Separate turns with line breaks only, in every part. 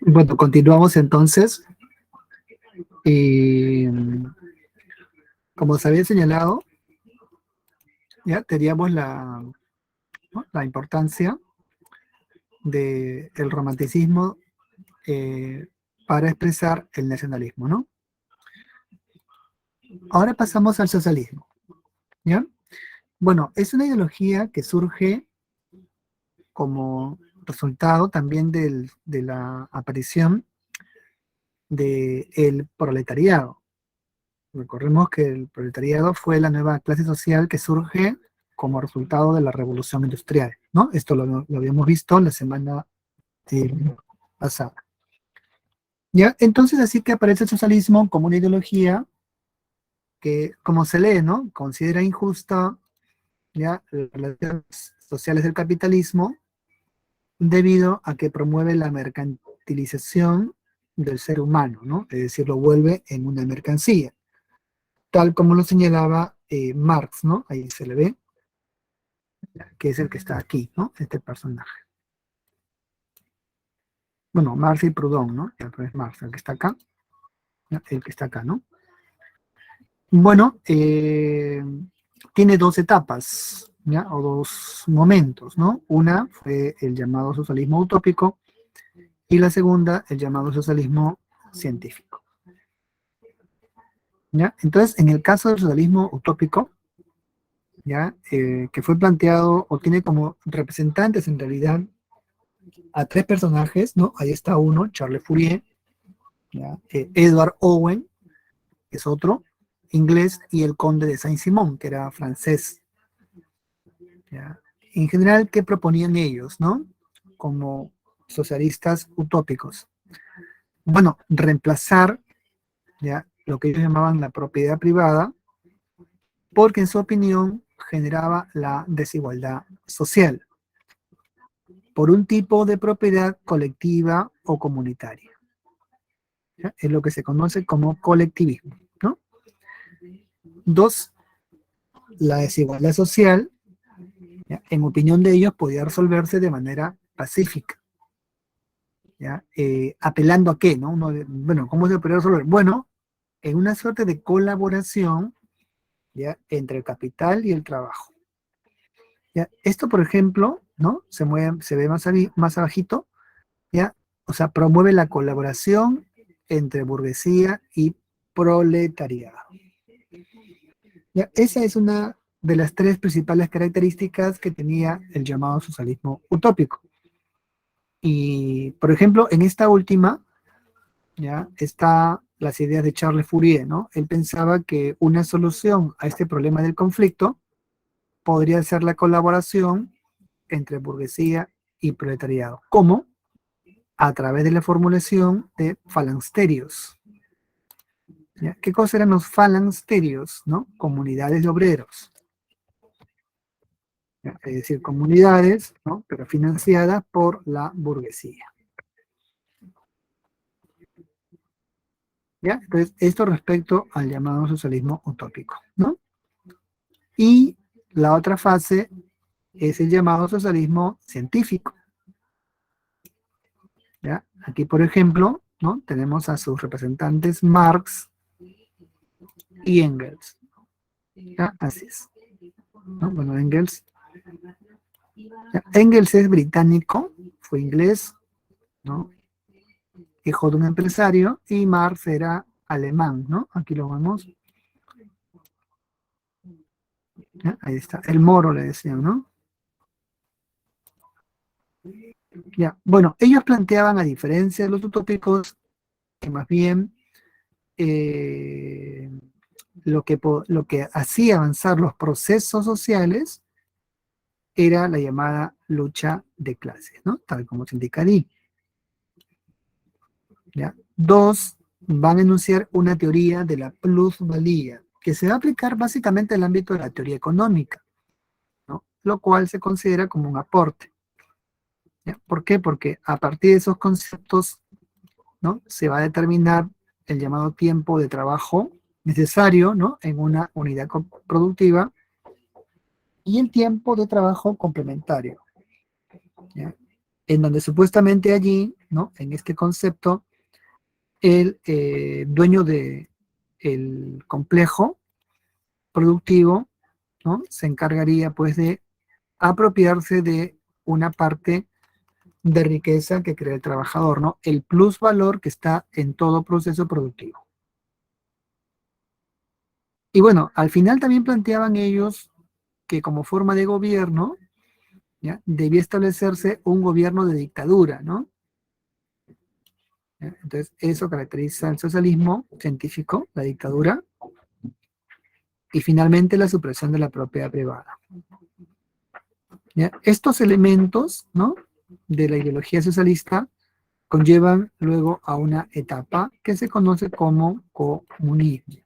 Bueno, continuamos entonces. Como se había señalado, ya teníamos ¿no?, la importancia del romanticismo para expresar el nacionalismo, ¿no? Ahora pasamos al socialismo, ¿ya? Bueno, es una ideología que surge como resultado también de la aparición del proletariado. Recordemos que el proletariado fue la nueva clase social que surge como resultado de la revolución industrial, ¿no? Esto lo habíamos visto la semana eh, pasada. ¿Ya? Entonces, así que aparece el socialismo como una ideología que, como se lee, ¿no?, considera injusta, ¿ya?, las relaciones sociales del capitalismo debido a que promueve la mercantilización del ser humano, ¿no? Es decir, lo vuelve en una mercancía, tal como lo señalaba Marx, ¿no? Ahí se le ve, que es el que está aquí, ¿no? Este personaje. Bueno, Marx y Proudhon, ¿no? No es Marx, el que está acá, ¿no?, el que está acá, ¿no? Bueno, tiene dos etapas, ¿ya?, o dos momentos, ¿no? Una fue el llamado socialismo utópico y la segunda, el llamado socialismo científico, ¿ya? Entonces, en el caso del socialismo utópico, ¿ya?, que fue planteado o tiene como representantes en realidad a tres personajes, ¿no? Ahí está uno, Charles Fourier, ¿ya? Edward Owen, que es otro, inglés, y el conde de Saint-Simon, que era francés, ¿ya? En general, ¿qué proponían ellos, no? Como socialistas utópicos. Bueno, reemplazar, ¿ya?, lo que ellos llamaban la propiedad privada, porque en su opinión generaba la desigualdad social, por un tipo de propiedad colectiva o comunitaria, ¿ya? Es lo que se conoce como colectivismo, ¿no? Dos, la desigualdad social, ¿ya?, en opinión de ellos, podía resolverse de manera pacífica, ¿ya? Apelando a qué, ¿no? Bueno, ¿cómo se podría resolver? Bueno, en una suerte de colaboración, ¿ya?, entre el capital y el trabajo, ¿ya? Esto, por ejemplo, ¿no?, se ve más abajito, ¿ya? O sea, promueve la colaboración entre burguesía y proletariado, ¿ya? Esa es una de las tres principales características que tenía el llamado socialismo utópico. Y, por ejemplo, en esta última, ¿ya?, está las ideas de Charles Fourier, ¿no? Él pensaba que una solución a este problema del conflicto podría ser la colaboración entre burguesía y proletariado. ¿Cómo? A través de la formulación de falansterios, ¿ya? ¿Qué cosa eran los falansterios, no? Comunidades de obreros, ¿ya? Es decir, comunidades, ¿no?, pero financiadas por la burguesía, ¿ya? Entonces, esto respecto al llamado socialismo utópico, ¿no? Y la otra fase es el llamado socialismo científico, ¿ya? Aquí, por ejemplo, ¿no?, tenemos a sus representantes Marx y Engels, ¿ya? Así es, ¿no? Bueno, Engels, ¿ya? Engels es británico, fue inglés, ¿no?, hijo de un empresario, y Marx era alemán, ¿no? Aquí lo vemos, ¿ya? Ahí está, el moro le decían, ¿no? Ya, bueno, ellos planteaban, a diferencia de los utópicos, que más bien eh, lo que hacía avanzar los procesos sociales era la llamada lucha de clases, ¿no? Tal como se indica ahí, ¿ya? Dos, van a enunciar una teoría de la plusvalía, que se va a aplicar básicamente en el ámbito de la teoría económica, ¿no? Lo cual se considera como un aporte, ¿ya? ¿Por qué? Porque a partir de esos conceptos, ¿no?, se va a determinar el llamado tiempo de trabajo necesario, ¿no?, en una unidad productiva, y el tiempo de trabajo complementario, ¿ya? en donde supuestamente allí, ¿no? En este concepto, el dueño de el complejo productivo, ¿no? Se encargaría pues de apropiarse de una parte de riqueza que crea el trabajador, ¿no? El plusvalor que está en todo proceso productivo. Y bueno, al final también planteaban ellos que como forma de gobierno, ¿ya? Debía establecerse un gobierno de dictadura, ¿no? ¿Ya? Entonces, eso caracteriza al socialismo científico, la dictadura, y finalmente la supresión de la propiedad privada. ¿Ya? Estos elementos, ¿no? De la ideología socialista conllevan luego a una etapa que se conoce como comunismo,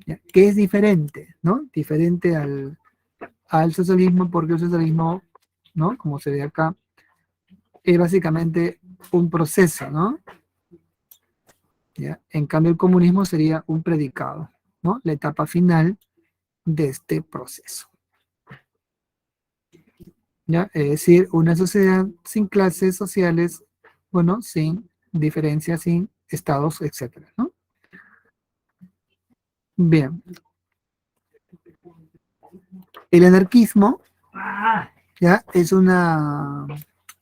¿ya? Que es diferente, ¿no? Diferente al socialismo, porque el socialismo, ¿no? Como se ve acá, es básicamente un proceso, ¿no? ¿Ya? En cambio, el comunismo sería un predicado, ¿no? La etapa final de este proceso. ¿Ya? Es decir, una sociedad sin clases sociales, bueno, sin diferencias, sin estados, etcétera, ¿no? Bien, el anarquismo, ¿ya? Es una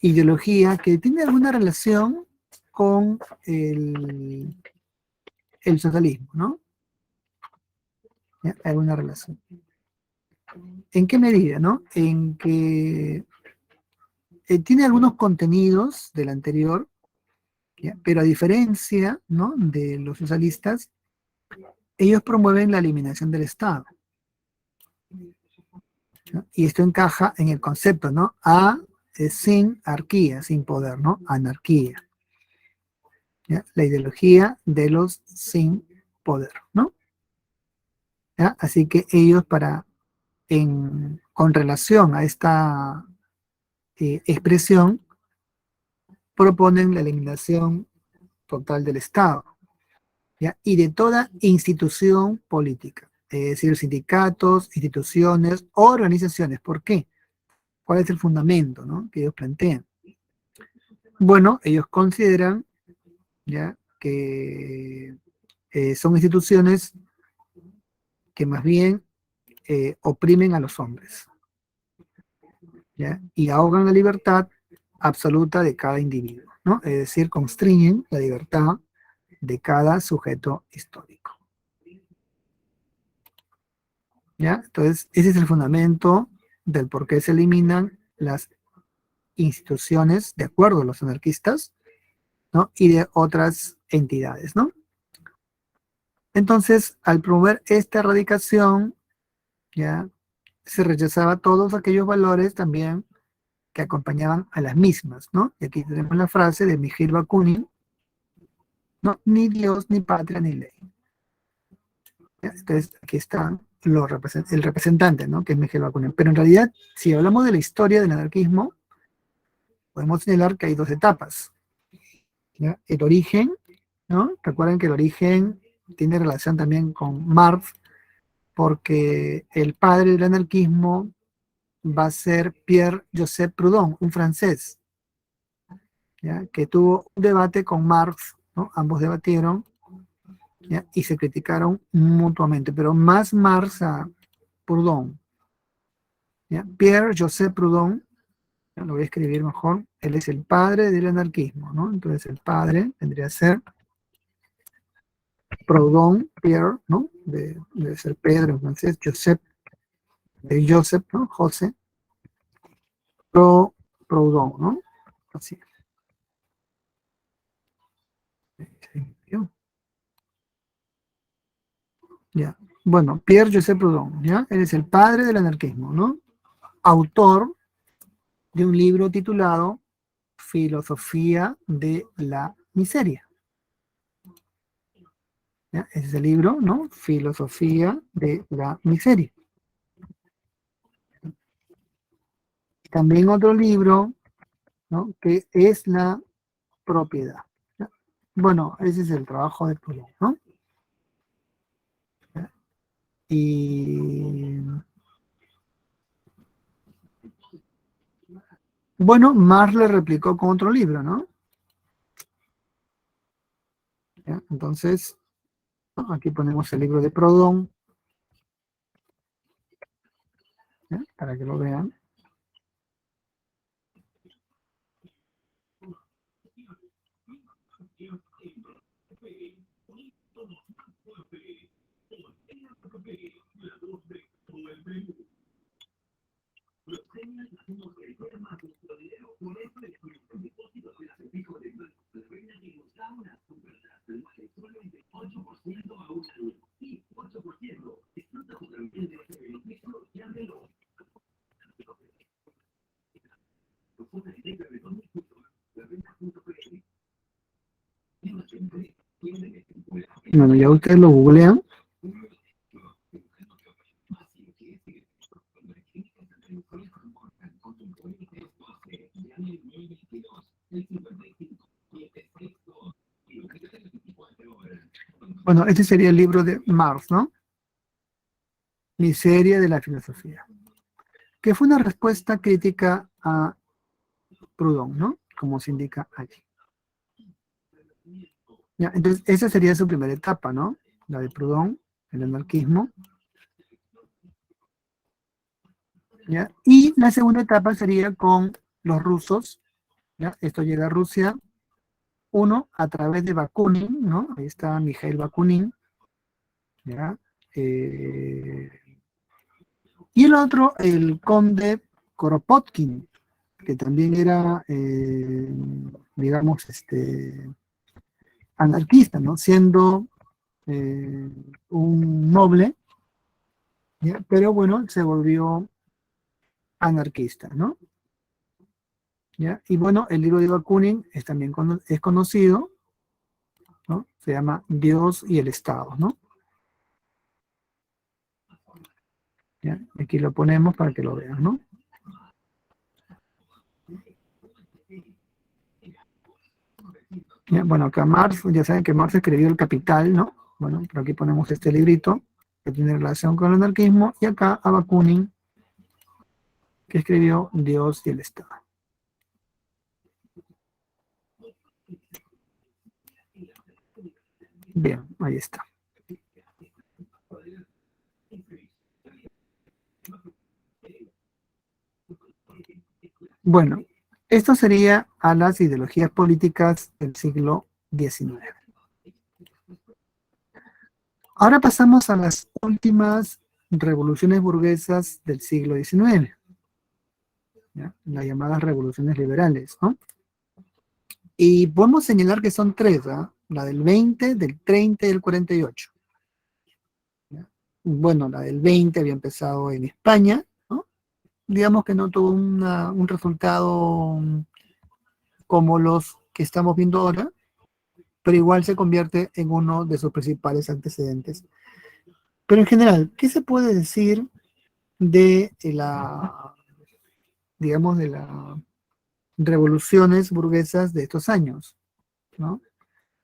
ideología que tiene alguna relación con el socialismo, ¿no? ¿Ya? Alguna relación. ¿En qué medida, no? En que tiene algunos contenidos del anterior, ¿ya? Pero a diferencia, ¿no? De los socialistas, ellos promueven la eliminación del Estado, ¿no? Y esto encaja en el concepto, ¿no? A es sin arquía, sin poder, ¿no? Anarquía, ¿ya? La ideología de los sin poder, ¿no? ¿Ya? Así que ellos con relación a esta expresión, proponen la eliminación total del Estado, ¿ya? Y de toda institución política, es decir, sindicatos, instituciones, organizaciones. ¿Por qué? ¿Cuál es el fundamento, ¿no? Que ellos plantean? Bueno, ellos consideran, ¿ya? Que son instituciones que más bien oprimen a los hombres, ¿ya? Y ahogan la libertad absoluta de cada individuo, ¿no? Es decir, constriñen la libertad de cada sujeto histórico, ¿ya? Entonces, ese es el fundamento del por qué se eliminan las instituciones de acuerdo a los anarquistas, ¿no? Y de otras entidades, ¿no? Entonces, al promover esta erradicación, ya se rechazaba todos aquellos valores también que acompañaban a las mismas, ¿no? Y aquí tenemos la frase de Mikhail Bakunin, ¿no? Ni Dios, ni patria, ni ley. ¿Ya? Entonces, aquí está el representante, ¿no? Que es Mikhail Bakunin. Pero en realidad, si hablamos de la historia del anarquismo, podemos señalar que hay dos etapas, ¿ya? El origen, ¿no? Recuerden que el origen tiene relación también con Marx, porque el padre del anarquismo va a ser Pierre-Joseph Proudhon, un francés, ¿ya? Que tuvo un debate con Marx, ¿no? Ambos debatieron, ¿ya? Y se criticaron mutuamente, pero más Marx a Proudhon, ¿ya? Pierre-Joseph Proudhon, ¿ya? Lo voy a escribir mejor, él es el padre del anarquismo, ¿no? Entonces el padre tendría que ser Proudhon, Pierre, ¿no? De ser Pedro en francés, Joseph, de Joseph, ¿no? José, Proudhon, ¿no? Así. Ya. Bueno, Pierre-Joseph Proudhon, ¿ya? Él es el padre del anarquismo, ¿no? Autor de un libro titulado Filosofía de la Miseria. ¿Ya? Ese es el libro, ¿no? Filosofía de la Miseria. También otro libro, ¿no? Que es la propiedad. ¿Ya? Bueno, ese es el trabajo de Proudhon, ¿no? ¿Ya? Y Bueno, Marx le replicó con otro libro, ¿no? ¿Ya? Entonces, ¿no? Aquí ponemos el libro de Proudhon, ¿ya? Para que lo vean. Bueno, ya ustedes lo googlean. Bueno, este sería el libro de Marx, ¿no? Miseria de la filosofía, que fue una respuesta crítica a Proudhon, ¿no? Como se indica allí. Ya, entonces, esa sería su primera etapa, ¿no? La de Proudhon, el anarquismo. ¿Ya? Y la segunda etapa sería con los rusos, ¿ya? Esto llega a Rusia, uno a través de Bakunin, ¿no? Ahí está Mikhail Bakunin, ¿ya? Eh, y el otro, el conde Kropotkin, que también era, digamos, anarquista, ¿no? Siendo un noble, ¿ya? Pero bueno, se volvió anarquista, ¿no? ¿Ya? Y bueno, el libro de Bakunin es también es conocido, ¿no? Se llama Dios y el Estado, ¿no? ¿Ya? Aquí lo ponemos para que lo vean, ¿no? ¿Ya? Bueno, acá Marx, ya saben que Marx escribió El Capital, ¿no? Bueno, pero aquí ponemos este librito que tiene relación con el anarquismo, y acá a Bakunin, que escribió Dios y el Estado. Bien, ahí está. Bueno, esto sería a las ideologías políticas del siglo XIX. Ahora pasamos a las últimas revoluciones burguesas del siglo XIX, ¿ya? Las llamadas revoluciones liberales, ¿no? Y podemos señalar que son tres, ¿ah? La del 20, del 30 y del 48. ¿Ya? Bueno, la del 20 había empezado en España, ¿no? Digamos que no tuvo un resultado como los que estamos viendo ahora, pero igual se convierte en uno de sus principales antecedentes. Pero en general, ¿qué se puede decir de la, digamos, de las revoluciones burguesas de estos años, ¿no?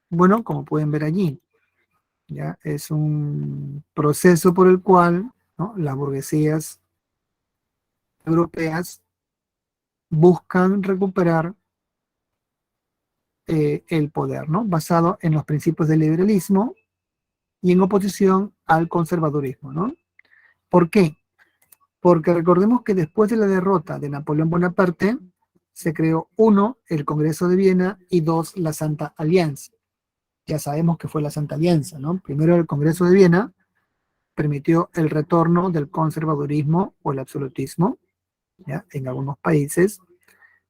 Bueno, como pueden ver allí, ya es un proceso por el cual, ¿no?, las burguesías europeas buscan recuperar el poder, ¿no? Basado en los principios del liberalismo y en oposición al conservadurismo, ¿no? ¿Por qué? Porque recordemos que después de la derrota de Napoleón Bonaparte, se creó, uno, el Congreso de Viena, y dos, la Santa Alianza. Ya sabemos que fue la Santa Alianza, ¿no? Primero, el Congreso de Viena permitió el retorno del conservadurismo o el absolutismo, ¿ya?, en algunos países.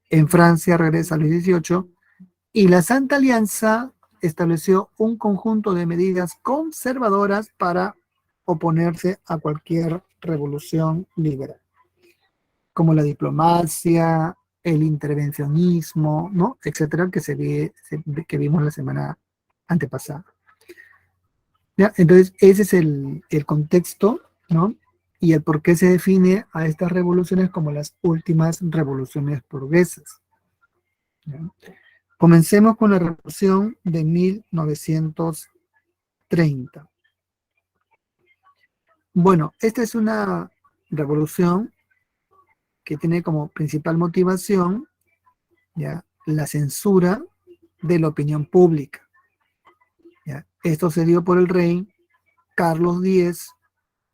En Francia regresa a Luis XVIII, y la Santa Alianza estableció un conjunto de medidas conservadoras para oponerse a cualquier revolución liberal, como la diplomacia, el intervencionismo, ¿no?, etcétera, que vimos la semana antepasada. ¿Ya? Entonces, ese es el contexto, ¿no? Y el por qué se define a estas revoluciones como las últimas revoluciones burguesas. ¿Ya? Comencemos con la revolución de 1930. Bueno, esta es una revolución que tiene como principal motivación ¿ya? La censura de la opinión pública, ¿ya? Esto se dio por el rey Carlos X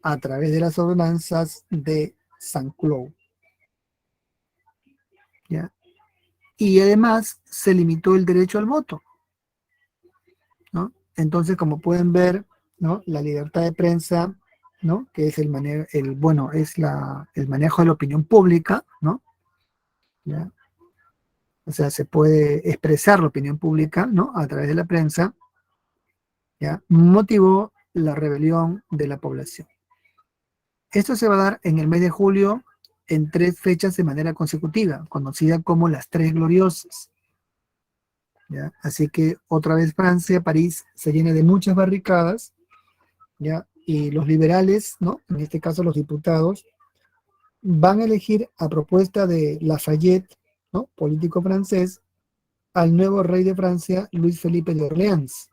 a través de las ordenanzas de San Cloud, ¿ya? Y además se limitó el derecho al voto, ¿no? Entonces, como pueden ver, ¿no? La libertad de prensa, ¿no? Que es bueno, es el manejo de la opinión pública, ¿no? ¿Ya? O sea, se puede expresar la opinión pública, ¿no? A través de la prensa, ¿ya? Motivó la rebelión de la población. Esto se va a dar en el mes de julio en 3 fechas de manera consecutiva, conocida como las Tres Gloriosas, ¿ya? Así que otra vez Francia, París, se llena de muchas barricadas, ¿ya? Y los liberales, ¿no? En este caso los diputados, van a elegir a propuesta de Lafayette, ¿no? Político francés, al nuevo rey de Francia, Luis Felipe de Orleans,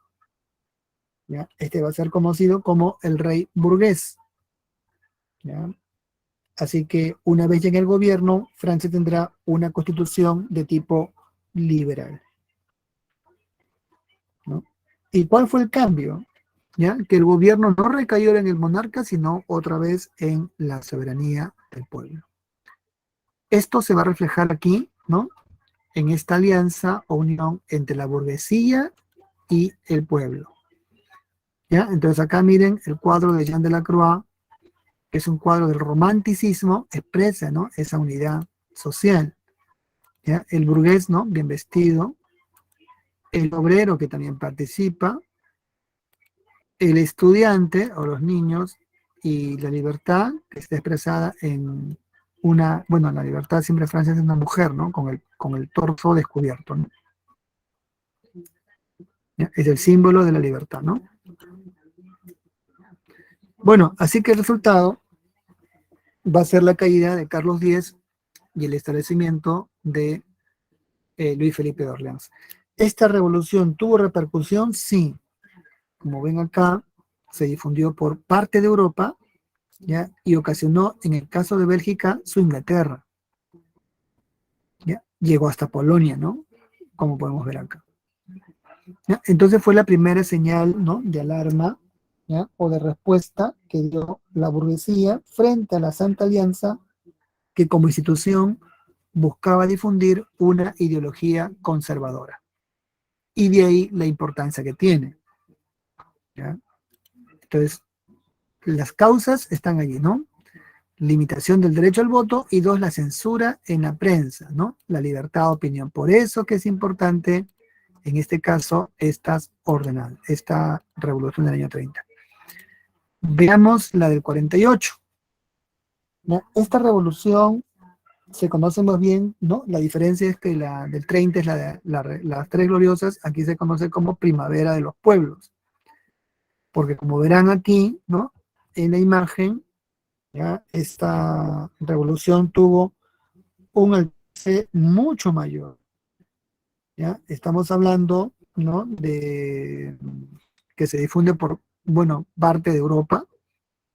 ¿ya? Este va a ser conocido como el rey burgués, ¿ya? Así que una vez en el gobierno, Francia tendrá una constitución de tipo liberal, ¿no? ¿Y cuál fue el cambio? ¿Ya? Que el gobierno no recayó en el monarca, sino otra vez en la soberanía del pueblo. Esto se va a reflejar aquí, ¿no? En esta alianza o unión entre la burguesía y el pueblo, ¿ya? Entonces acá miren el cuadro de Jean Delacroix, que es un cuadro del romanticismo, expresa, ¿no? Esa unidad social, ¿ya? El burgués, ¿no? Bien vestido, el obrero que también participa, el estudiante o los niños y la libertad que está expresada en bueno, la libertad siempre en Francia es una mujer, ¿no? Con el torso descubierto, ¿no? ¿Ya? Es el símbolo de la libertad, ¿no? Bueno, así que el resultado va a ser la caída de Carlos X y el establecimiento de Luis Felipe de Orleans. ¿Esta revolución tuvo repercusión? Sí. Como ven acá, se difundió por parte de Europa, ¿ya? Y ocasionó, en el caso de Bélgica, su Inglaterra, ¿ya? Llegó hasta Polonia, ¿no? Como podemos ver acá, ¿ya? Entonces fue la primera señal, ¿no? De alarma, ¿ya? O de respuesta que dio la burguesía frente a la Santa Alianza, que como institución buscaba difundir una ideología conservadora. Y de ahí la importancia que tiene, ¿ya? Entonces, las causas están allí, ¿no? Limitación del derecho al voto y 2, la censura en la prensa, ¿no? La libertad de opinión. Por eso que es importante, en este caso, esta revolución del año 30. Veamos la del 48, ¿no? Esta revolución se conoce más bien, ¿no? La diferencia es que la del 30 es las Tres Gloriosas, aquí se conoce como Primavera de los Pueblos, porque como verán aquí, ¿no? En la imagen, ¿ya? Esta revolución tuvo un alcance mucho mayor, ¿ya? Estamos hablando, ¿no? De que se difunde por, bueno, parte de Europa,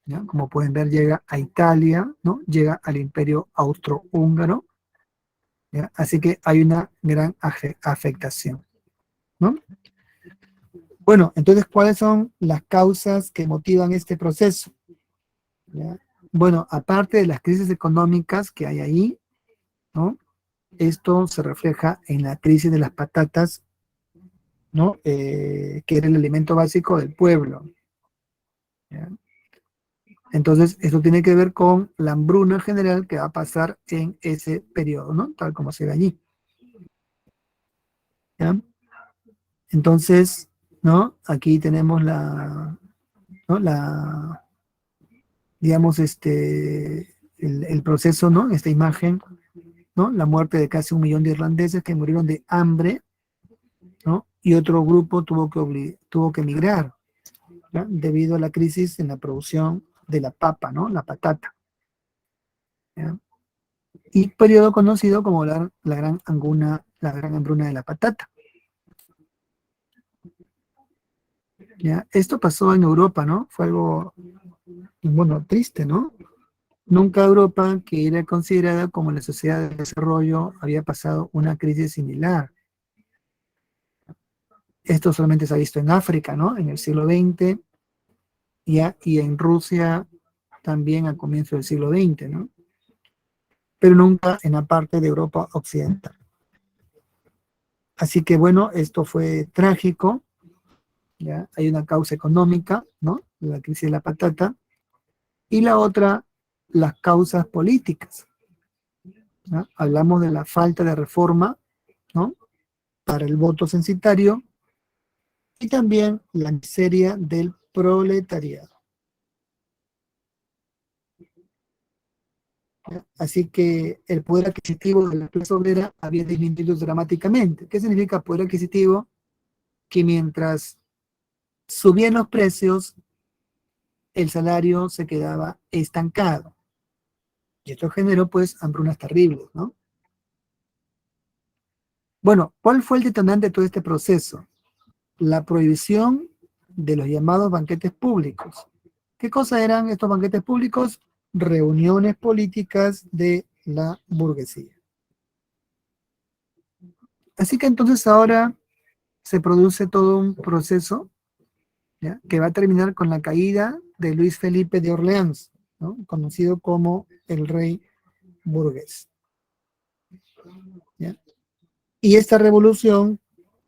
¿ya? Como pueden ver, llega a Italia, ¿no? Llega al Imperio Austrohúngaro, ¿ya? Así que hay una gran afectación, ¿no? Bueno, entonces, ¿cuáles son las causas que motivan este proceso? ¿Ya? Bueno, aparte de las crisis económicas que hay ahí, ¿no? Esto se refleja en la crisis de las patatas, ¿no? Que era el alimento básico del pueblo, ¿ya? Entonces, esto tiene que ver con la hambruna general que va a pasar en ese periodo, ¿no? Tal como se ve allí, ¿ya? Entonces, ¿no? Aquí tenemos ¿no? Digamos, el proceso, ¿no? Esta imagen, ¿no? La muerte de casi 1 millón de irlandeses que murieron de hambre, ¿no? Y otro grupo tuvo que emigrar, ¿ya? Debido a la crisis en la producción de la papa, ¿no? La patata, ¿ya? Y periodo conocido como la gran hambruna de la patata, ¿ya? Esto pasó en Europa, ¿no? Fue algo, bueno, triste, ¿no? Nunca Europa, que era considerada como la sociedad de desarrollo, había pasado una crisis similar. Esto solamente se ha visto en África, ¿no? En el siglo XX, ya, y en Rusia también a comienzo del siglo XX, ¿no? Pero nunca en la parte de Europa occidental. Así que bueno, esto fue trágico, ¿ya? Hay una causa económica, ¿no? La crisis de la patata, y la otra, las causas políticas, ¿no? Hablamos de la falta de reforma, ¿no? Para el voto censitario y también la miseria del proletariado. ¿Ya? Así que el poder adquisitivo de la clase obrera había disminuido dramáticamente. ¿Qué significa poder adquisitivo? Que mientras subían los precios, el salario se quedaba estancado. Y esto generó pues hambrunas terribles, ¿no? Bueno, ¿cuál fue el detonante de todo este proceso? La prohibición de los llamados banquetes públicos. ¿Qué cosa eran estos banquetes públicos? Reuniones políticas de la burguesía. Así que entonces ahora se produce todo un proceso, ¿ya? Que va a terminar con la caída de Luis Felipe de Orleans, ¿no? Conocido como el rey burgués. ¿Ya? Y esta revolución,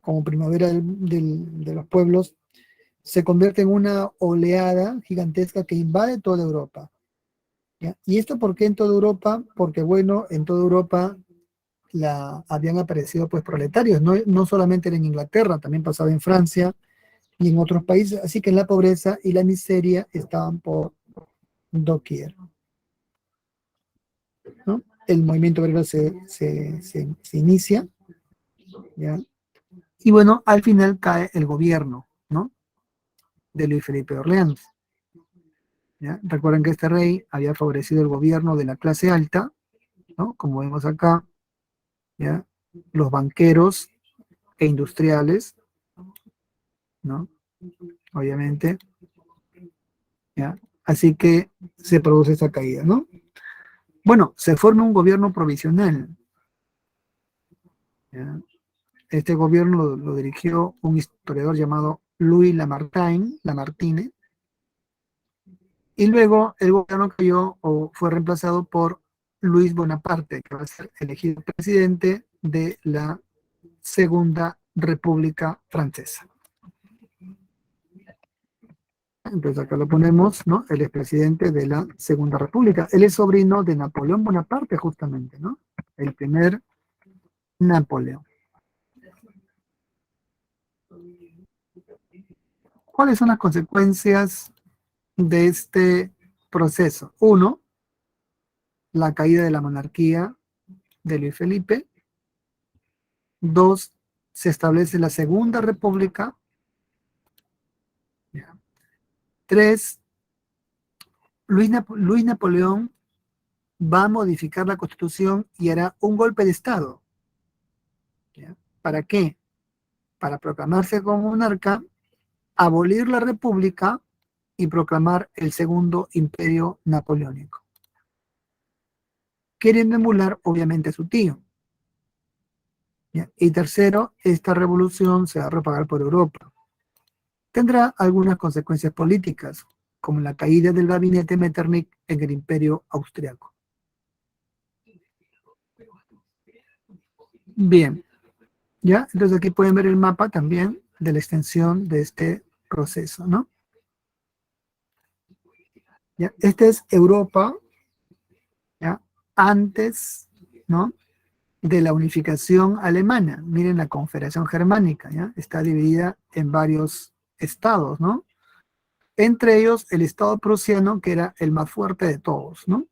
como primavera de los pueblos, se convierte en una oleada gigantesca que invade toda Europa. ¿Ya? ¿Y esto por qué en toda Europa? Porque, bueno, en toda Europa habían aparecido pues proletarios, no, no solamente en Inglaterra, también pasaba en Francia y en otros países, así que la pobreza y la miseria estaban por doquier, ¿no? El movimiento obrero se inicia, ¿ya? Y bueno, al final cae el gobierno, ¿no? De Luis Felipe de Orleans. ¿Ya? Recuerden que este rey había favorecido el gobierno de la clase alta, ¿no? Como vemos acá, ¿ya? Los banqueros e industriales, ¿no? Obviamente, ¿ya? Así que se produce esa caída, ¿no? Bueno, se forma un gobierno provisional, ¿ya? Este gobierno lo dirigió un historiador llamado Louis Lamartine, y luego el gobierno cayó o fue reemplazado por Luis Bonaparte, que va a ser elegido presidente de la Segunda República Francesa. Entonces acá lo ponemos, ¿no? Él es presidente de la Segunda República. Él es sobrino de Napoleón Bonaparte, justamente, ¿no? El primer Napoleón. ¿Cuáles son las consecuencias de este proceso? Uno, la caída de la monarquía de Luis Felipe. Dos, se establece la Segunda República. Tres, Luis Napoleón va a modificar la Constitución y hará un golpe de Estado. ¿Ya? ¿Para qué? Para proclamarse como monarca, abolir la República y proclamar el Segundo Imperio Napoleónico, queriendo emular obviamente a su tío. ¿Ya? Y tercero, esta revolución se va a propagar por Europa. Tendrá algunas consecuencias políticas, como la caída del gabinete Metternich en el Imperio Austriaco. Bien, ¿ya? Entonces aquí pueden ver el mapa también de la extensión de este proceso, ¿no? ¿Ya? Esta es Europa, ¿ya? Antes, ¿no? De la unificación alemana. Miren la Confederación Germánica, ¿ya? Está dividida en varios estados, ¿no? Entre ellos el estado prusiano, que era el más fuerte de todos, ¿no?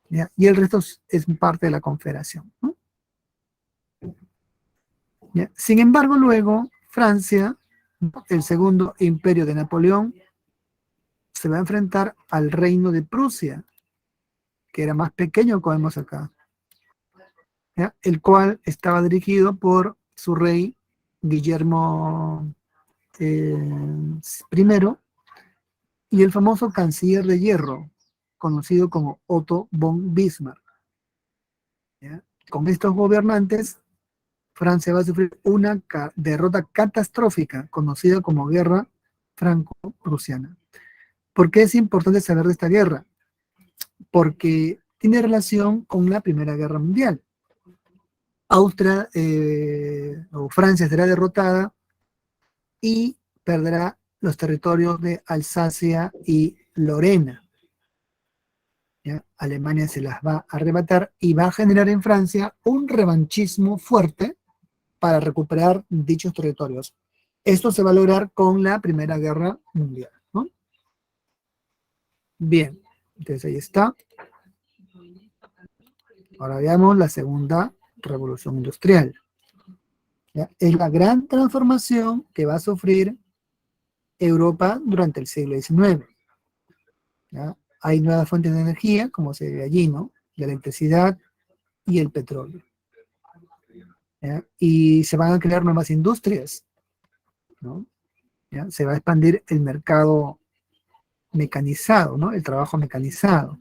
¿Ya? Y el resto es parte de la Confederación, ¿no? ¿Ya? Sin embargo, luego Francia, ¿no? El segundo imperio de Napoleón, se va a enfrentar al reino de Prusia, que era más pequeño, como vemos acá, ¿ya? El cual estaba dirigido por su rey Guillermo I y el famoso canciller de hierro, conocido como Otto von Bismarck. ¿Ya? Con estos gobernantes, Francia va a sufrir una derrota catastrófica, conocida como Guerra Franco-Prusiana. ¿Por qué es importante saber de esta guerra? Porque tiene relación con la Primera Guerra Mundial. Austria o Francia será derrotada y perderá los territorios de Alsacia y Lorena. ¿Ya? Alemania se las va a arrebatar y va a generar en Francia un revanchismo fuerte para recuperar dichos territorios. Esto se va a lograr con la Primera Guerra Mundial, ¿no? Bien, entonces ahí está. Ahora veamos la Segunda Revolución Industrial. ¿Ya? Es la gran transformación que va a sufrir Europa durante el siglo XIX. ¿Ya? Hay nuevas fuentes de energía, como se ve allí, ¿no? La electricidad y el petróleo. ¿Ya? Y se van a crear nuevas industrias, ¿no? ¿Ya? Se va a expandir el mercado mecanizado, ¿no? El trabajo mecanizado.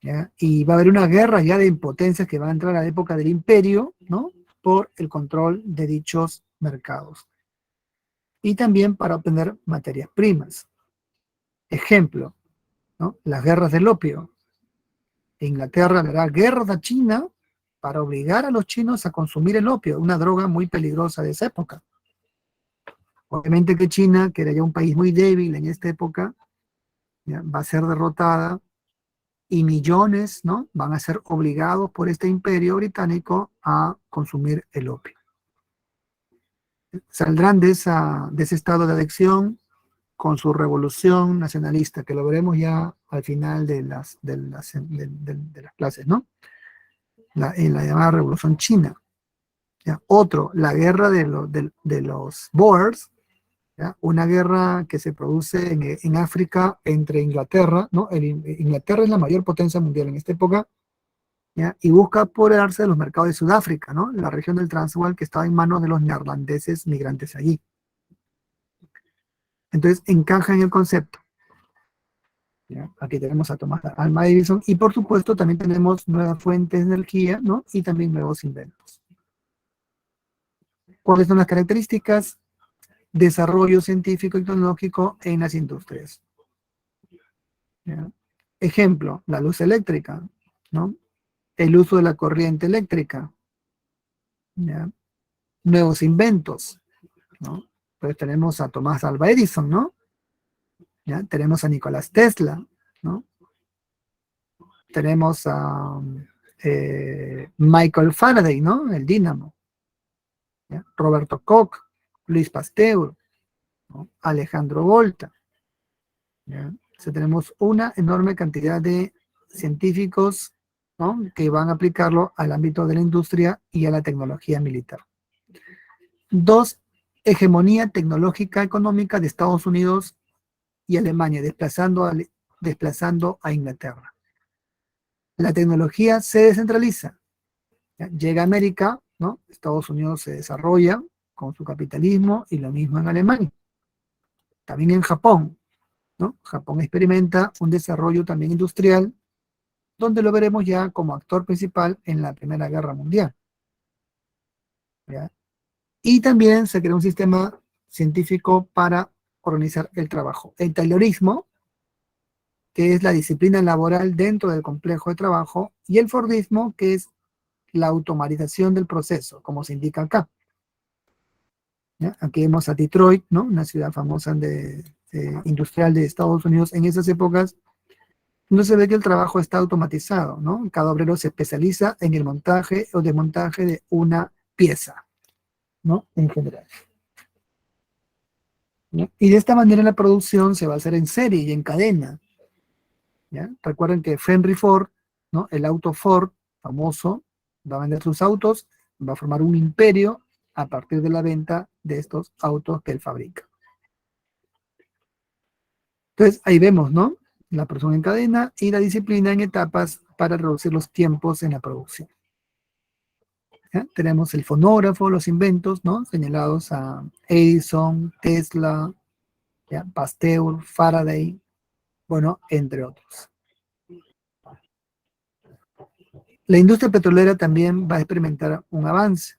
¿Ya? Y va a haber una guerra ya de potencias que va a entrar a la época del imperio, ¿no? Por el control de dichos mercados. Y también para obtener materias primas. Ejemplo, ¿no? Las guerras del opio. Inglaterra le hará guerra a China para obligar a los chinos a consumir el opio, una droga muy peligrosa de esa época. Obviamente que China, que era ya un país muy débil en esta época, ¿ya? Va a ser derrotada y millones, ¿no? Van a ser obligados por este imperio británico a consumir el opio. Saldrán de ese estado de adicción con su revolución nacionalista, que lo veremos ya al final de las clases, ¿no? En la llamada Revolución China. ¿Ya? Otro, la guerra de los Boers, ¿ya? Una guerra que se produce en África entre Inglaterra, ¿no? Inglaterra es la mayor potencia mundial en esta época, ¿ya? Y busca apoderarse de los mercados de Sudáfrica, ¿no? La región del Transvaal que estaba en manos de los neerlandeses migrantes allí. Entonces encaja en el concepto. ¿Ya? Aquí tenemos a Thomas Alva Edison y por supuesto también tenemos nuevas fuentes de energía, ¿no? Y también nuevos inventos. ¿Cuáles son las características? Desarrollo científico y tecnológico en las industrias. ¿Ya? Ejemplo, la luz eléctrica, ¿no? El uso de la corriente eléctrica, ¿ya? Nuevos inventos, ¿no? Pues tenemos a Tomás Alva Edison, ¿no? ¿Ya? Tenemos a Nicolás Tesla, ¿no? Tenemos a Michael Faraday, ¿no? El dínamo, ¿ya? Roberto Koch, Luis Pasteur, ¿no? Alejandro Volta, ¿ya? O sea, tenemos una enorme cantidad de científicos, ¿no? Que van a aplicarlo al ámbito de la industria y a la tecnología militar. Dos, hegemonía tecnológica económica de Estados Unidos y Alemania, desplazando a Inglaterra. La tecnología se descentraliza. ¿Ya? Llega a América, ¿no? Estados Unidos se desarrolla con su capitalismo y lo mismo en Alemania. También en Japón, ¿no? Japón experimenta un desarrollo también industrial, donde lo veremos ya como actor principal en la Primera Guerra Mundial. ¿Ya? Y también se creó un sistema científico para organizar el trabajo. El Taylorismo, que es la disciplina laboral dentro del complejo de trabajo, y el Fordismo, que es la automatización del proceso, como se indica acá. ¿Ya? Aquí vemos a Detroit, ¿no? Una ciudad famosa industrial de Estados Unidos en esas épocas, no se ve que el trabajo está automatizado, ¿no? Cada obrero se especializa en el montaje o desmontaje de una pieza, ¿no? En general. ¿Ya? Y de esta manera la producción se va a hacer en serie y en cadena. ¿Ya? Recuerden que Henry Ford, ¿no? El auto Ford, famoso, va a vender sus autos, va a formar un imperio a partir de la venta de estos autos que él fabrica. Entonces, ahí vemos, ¿no? La producción en cadena y la disciplina en etapas para reducir los tiempos en la producción. ¿Ya? Tenemos el fonógrafo, los inventos, ¿no? Señalados a Edison, Tesla, ¿ya? Pasteur, Faraday, bueno, entre otros. La industria petrolera también va a experimentar un avance,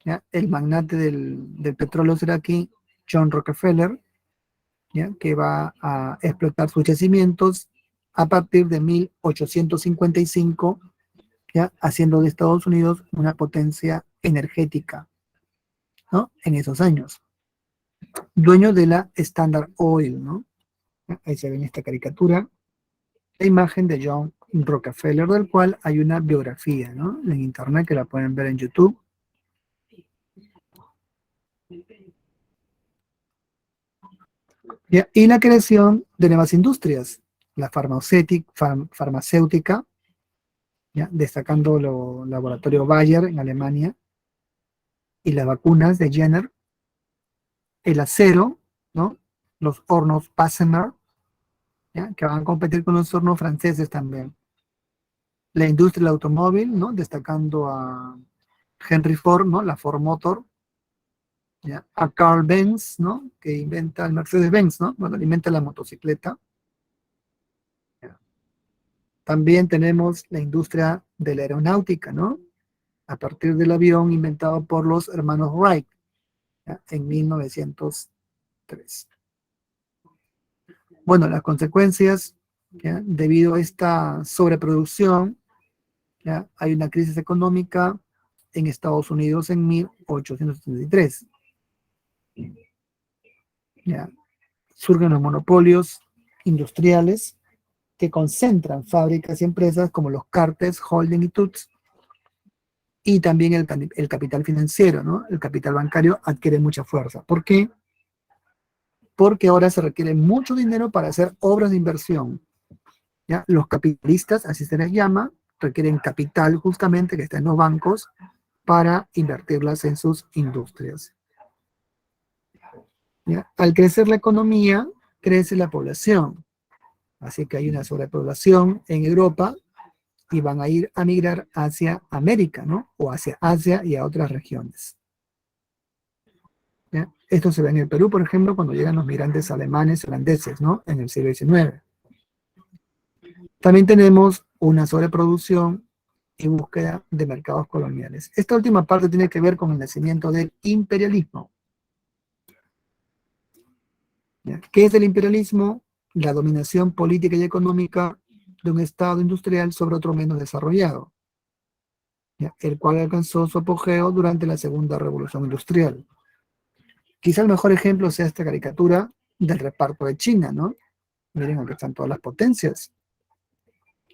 ¿ya? El magnate del petróleo será aquí John Rockefeller, ¿ya? Que va a explotar sus yacimientos a partir de 1855, ¿ya? Haciendo de Estados Unidos una potencia energética, ¿no? En esos años. Dueño de la Standard Oil, ¿no? Ahí se ve en esta caricatura la imagen de John Rockefeller, del cual hay una biografía, ¿no? En internet que la pueden ver en YouTube. ¿Ya? Y la creación de nuevas industrias, la farmacéutica, ¿ya? Destacando el laboratorio Bayer en Alemania, y las vacunas de Jenner, el acero, ¿no? Los hornos Passemer, ¿ya? Que van a competir con los hornos franceses también. La industria del automóvil, ¿no? Destacando a Henry Ford, ¿no? La Ford Motor, ¿ya? A Carl Benz, ¿no? Que inventa el Mercedes-Benz, ¿no? Bueno, inventa la motocicleta. ¿Ya? También tenemos la industria de la aeronáutica, ¿no? A partir del avión inventado por los hermanos Wright, ¿ya? En 1903. Bueno, las consecuencias, ¿ya? Debido a esta sobreproducción, ¿ya? Hay una crisis económica en Estados Unidos en 1873. ¿Ya? Surgen los monopolios industriales que concentran fábricas y empresas como los Cartes, Holding y Tuts, y también el capital financiero, ¿no? El capital bancario adquiere mucha fuerza. ¿Por qué? Porque ahora se requiere mucho dinero para hacer obras de inversión, ¿ya? Los capitalistas, así se les llama, requieren capital justamente que está en los bancos para invertirlas en sus industrias, ¿ya? Al crecer la economía, crece la población. Así que hay una sobrepoblación en Europa y van a ir a migrar hacia América, ¿no? O hacia Asia y a otras regiones. ¿Ya? Esto se ve en el Perú, por ejemplo, cuando llegan los migrantes alemanes y holandeses, ¿no? En el siglo XIX. También tenemos una sobreproducción y búsqueda de mercados coloniales. Esta última parte tiene que ver con el nacimiento del imperialismo. ¿Ya? ¿Qué es el imperialismo? La dominación política y económica de un estado industrial sobre otro menos desarrollado, ¿ya? El cual alcanzó su apogeo durante la segunda revolución industrial. Quizá el mejor ejemplo sea esta caricatura del reparto de China, ¿no? Miren, aquí están todas las potencias,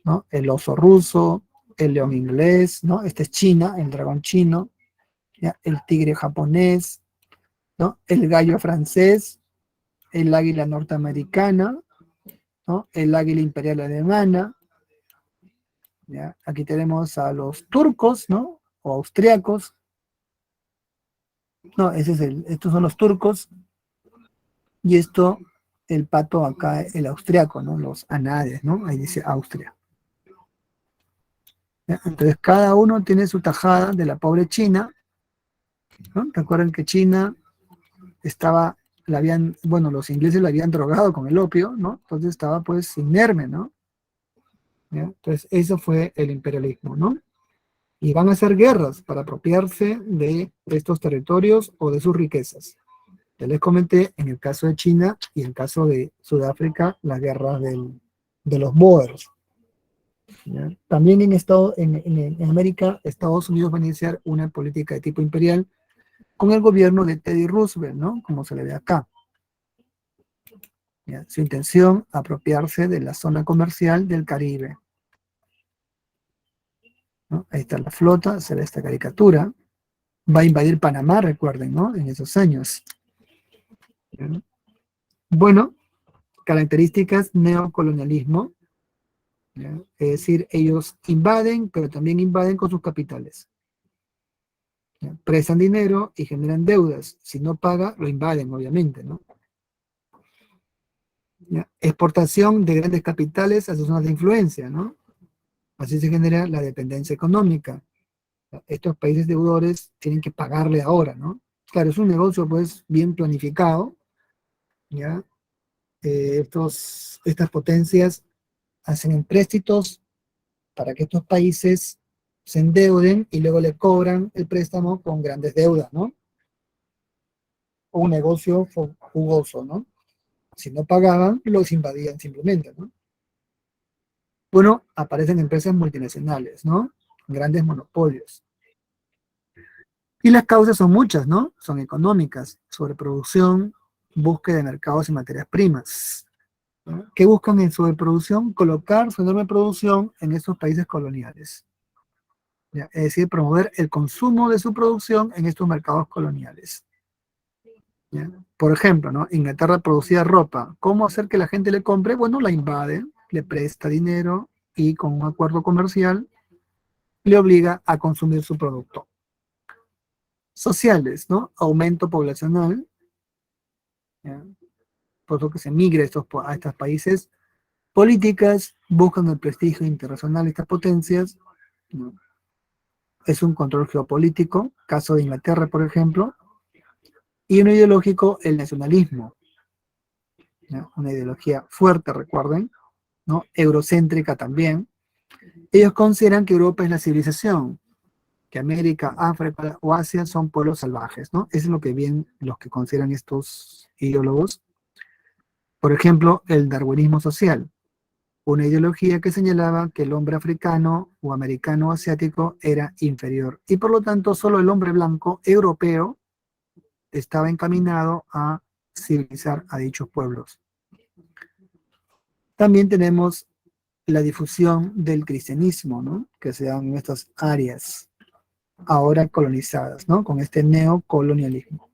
¿no? El oso ruso, el león inglés, ¿no? Este es China, el dragón chino, ¿ya? El tigre japonés, ¿no? El gallo francés, el águila norteamericana, ¿no? El águila imperial alemana, ¿ya? Aquí tenemos a los turcos, ¿no? O austriacos, no, estos son los turcos, y esto, el pato acá, el austriaco, ¿no? Los anades, ¿no? Ahí dice Austria. ¿Ya? Entonces cada uno tiene su tajada de la pobre China, ¿no? Recuerden que China estaba, bueno, los ingleses la habían drogado con el opio, ¿no? Entonces estaba pues inerme, ¿no? ¿Ya? Entonces eso fue el imperialismo, ¿no? Y van a hacer guerras para apropiarse de estos territorios o de sus riquezas. Ya les comenté en el caso de China y en el caso de Sudáfrica, las guerras de los Boers. ¿Ya? También en América, Estados Unidos va a iniciar una política de tipo imperial con el gobierno de Teddy Roosevelt, ¿no? Como se le ve acá. ¿Ya? Su intención, apropiarse de la zona comercial del Caribe, ¿no? Ahí está la flota, se ve esta caricatura. Va a invadir Panamá, recuerden, ¿no? En esos años. ¿Ya? Bueno, características neocolonialismo. ¿Ya? Es decir, ellos invaden, pero también invaden con sus capitales. ¿Ya? Prestan dinero y generan deudas. Si no paga, lo invaden, obviamente, ¿no? ¿Ya? Exportación de grandes capitales a sus zonas de influencia, ¿no? Así se genera la dependencia económica. ¿Ya? Estos países deudores tienen que pagarle ahora, ¿no? Claro, es un negocio, pues, bien planificado, ¿ya? Estas potencias hacen empréstitos para que estos países se endeuden y luego le cobran el préstamo con grandes deudas, ¿no? O un negocio jugoso, ¿no? Si no pagaban, los invadían simplemente, ¿no? Bueno, aparecen empresas multinacionales, ¿no? Grandes monopolios. Y las causas son muchas, ¿no? Son económicas, sobreproducción, búsqueda de mercados y materias primas, ¿no? ¿Qué buscan en sobreproducción? Colocar su enorme producción en estos países coloniales. ¿Ya? Es decir, promover el consumo de su producción en estos mercados coloniales. ¿Ya? Por ejemplo, ¿no? Inglaterra producía ropa. ¿Cómo hacer que la gente le compre? Bueno, la invade, le presta dinero y con un acuerdo comercial le obliga a consumir su producto. Sociales, ¿no? Aumento poblacional, ¿ya? Por lo que se migre a estos países. Políticas, buscan el prestigio internacional de estas potencias, ¿no? Es un control geopolítico, caso de Inglaterra, por ejemplo, y uno ideológico, el nacionalismo, ¿no? Una ideología fuerte, recuerden, ¿no? Eurocéntrica también. Ellos consideran que Europa es la civilización, que América, África o Asia son pueblos salvajes, ¿no? Eso es lo que bien los que consideran estos ideólogos. Por ejemplo, el darwinismo social, una ideología que señalaba que el hombre africano o americano o asiático era inferior y por lo tanto solo el hombre blanco europeo estaba encaminado a civilizar a dichos pueblos. También tenemos la difusión del cristianismo, ¿no? Que se da en estas áreas ahora colonizadas, ¿no? Con este neocolonialismo.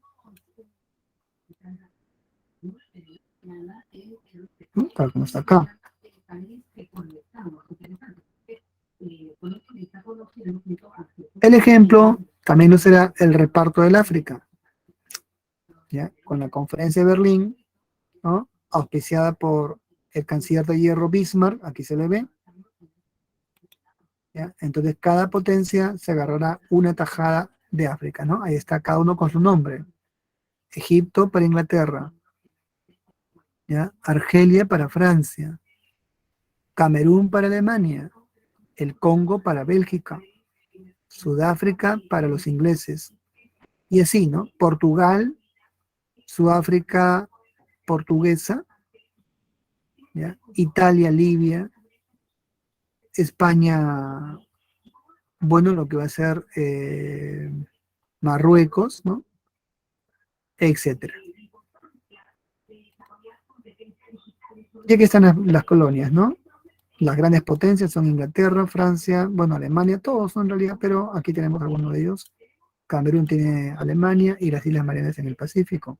Tal como está acá. El ejemplo también no será el reparto del África, ¿ya? Con la conferencia de Berlín, ¿no? Auspiciada por el canciller de hierro Bismarck, aquí se le ve, ¿ya? Entonces cada potencia se agarrará una tajada de África, ¿no? Ahí está cada uno con su nombre. Egipto para Inglaterra, ¿ya? Argelia para Francia, Camerún para Alemania, el Congo para Bélgica, Sudáfrica para los ingleses, y así, ¿no? Portugal, Sudáfrica portuguesa, ¿ya? Italia, Libia, España, bueno, lo que va a ser Marruecos, ¿no? Etcétera. Y aquí están las colonias, ¿no? Las grandes potencias son Inglaterra, Francia, bueno, Alemania, todos son en realidad, pero aquí tenemos algunos de ellos. Camerún tiene Alemania y las Islas Marianas en el Pacífico.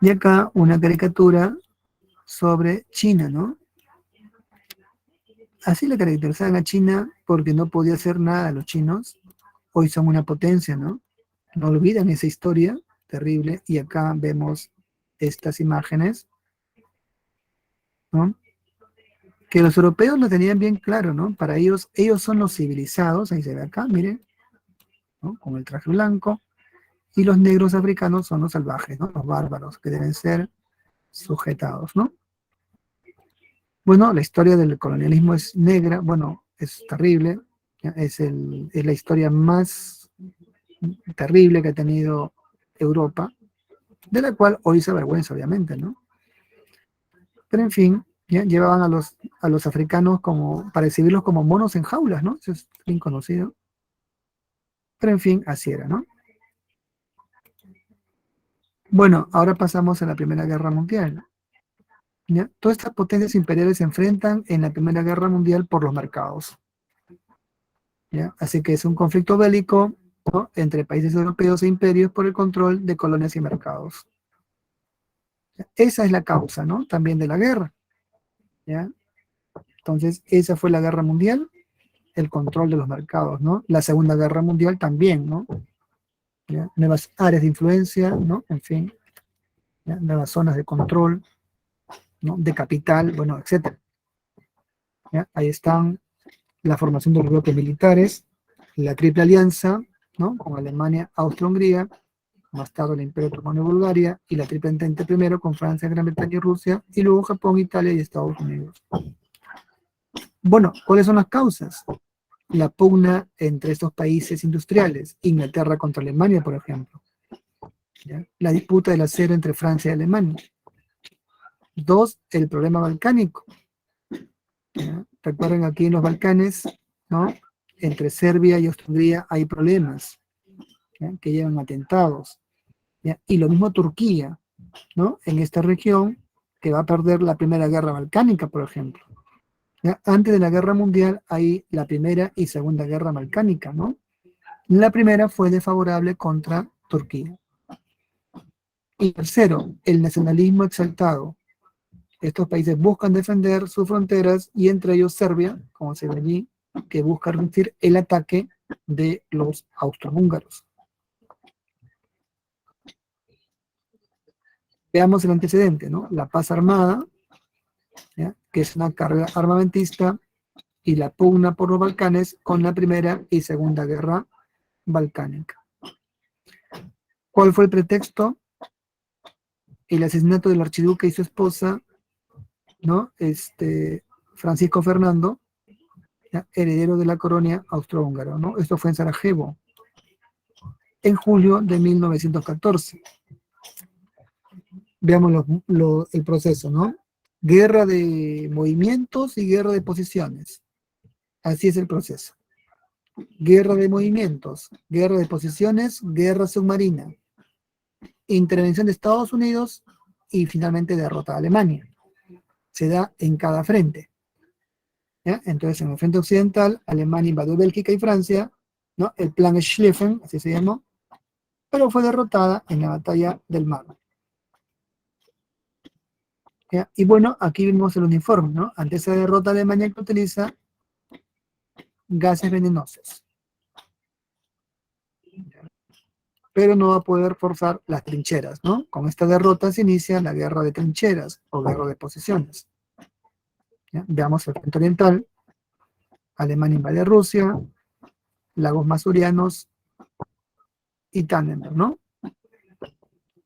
Y acá una caricatura sobre China, ¿no? Así le caracterizaban a China porque no podía hacer nada los chinos. Hoy son una potencia, ¿no? No olvidan esa historia terrible. Y acá vemos estas imágenes, ¿no? Que los europeos lo tenían bien claro, ¿no? Para ellos son los civilizados, ahí se ve acá, miren, ¿no? Con el traje blanco. Y los negros africanos son los salvajes, ¿no? Los bárbaros, que deben ser sujetados, ¿no? Bueno, la historia del colonialismo es negra, bueno, es terrible, ¿ya? Es la historia más terrible que ha tenido Europa, de la cual hoy se avergüenza, obviamente, ¿no? Pero en fin, ¿ya? Llevaban a los africanos como, para exhibirlos como monos en jaulas, ¿no? Eso es bien conocido. Pero en fin, así era, ¿no? Bueno, ahora pasamos a la Primera Guerra Mundial. ¿Ya? Todas estas potencias imperiales se enfrentan en la Primera Guerra Mundial por los mercados. ¿Ya? Así que es un conflicto bélico, ¿no? Entre países europeos e imperios por el control de colonias y mercados. ¿Ya? Esa es la causa, ¿no? También de la guerra. ¿Ya? Entonces, esa fue la guerra mundial, el control de los mercados, ¿no? La Segunda Guerra Mundial también, ¿no? ¿Ya? Nuevas áreas de influencia, ¿no? En fin, ¿ya? Nuevas zonas de control, ¿no? De capital, bueno, etcétera. ¿Ya? Ahí están la formación de los bloques militares, la Triple Alianza, ¿no? Con Alemania, Austria-Hungría, más tarde el Imperio Otomano y Bulgaria, y la Triple Entente primero con Francia, Gran Bretaña y Rusia, y luego Japón, Italia y Estados Unidos. Bueno, ¿cuáles son las causas? la pugna entre estos países industriales, Inglaterra contra Alemania, por ejemplo. ¿Ya? La disputa del acero entre Francia y Alemania. Dos, el problema balcánico. ¿Ya? Recuerden, aquí en los Balcanes, ¿no? Entre Serbia y Austria hay problemas, ¿ya? Que llevan atentados. ¿Ya? Y lo mismo Turquía, ¿no? En esta región, que va a perder la Primera Guerra Balcánica, por ejemplo. ¿Ya? Antes de la Guerra Mundial hay la Primera y Segunda Guerra Balcánica, ¿no? La primera fue desfavorable contra Turquía. Y tercero, el nacionalismo exaltado. Estos países buscan defender sus fronteras y entre ellos Serbia, como se ve allí, que busca resistir el ataque de los austrohúngaros. Veamos el antecedente, ¿no? La paz armada, ¿ya? Que es una carga armamentista, y la pugna por los Balcanes con la Primera y Segunda Guerra Balcánica. ¿Cuál fue el pretexto? El asesinato del archiduque y su esposa, ¿no? Francisco Fernando, ¿ya? Heredero de la corona austrohúngara, ¿no? Esto fue en Sarajevo, en julio de 1914. Veamos el proceso, ¿no? Guerra de movimientos y guerra de posiciones. Así es el proceso. Guerra de movimientos, guerra de posiciones, guerra submarina, intervención de Estados Unidos y finalmente derrota de Alemania. Se da en cada frente. ¿Ya? Entonces, en el frente occidental, Alemania invadió Bélgica y Francia, ¿no? El plan Schlieffen, así se llamó, pero fue derrotada en la batalla del Marne. ¿Ya? Y bueno, aquí vemos el uniforme, ¿no? Ante esa derrota, Alemania que utiliza gases venenosos, pero no va a poder forzar las trincheras, ¿no? Con esta derrota se inicia la guerra de trincheras o guerra de posiciones. ¿Ya? Veamos el frente oriental. Alemania invade Rusia, lagos masurianos y Tannenberg, ¿no?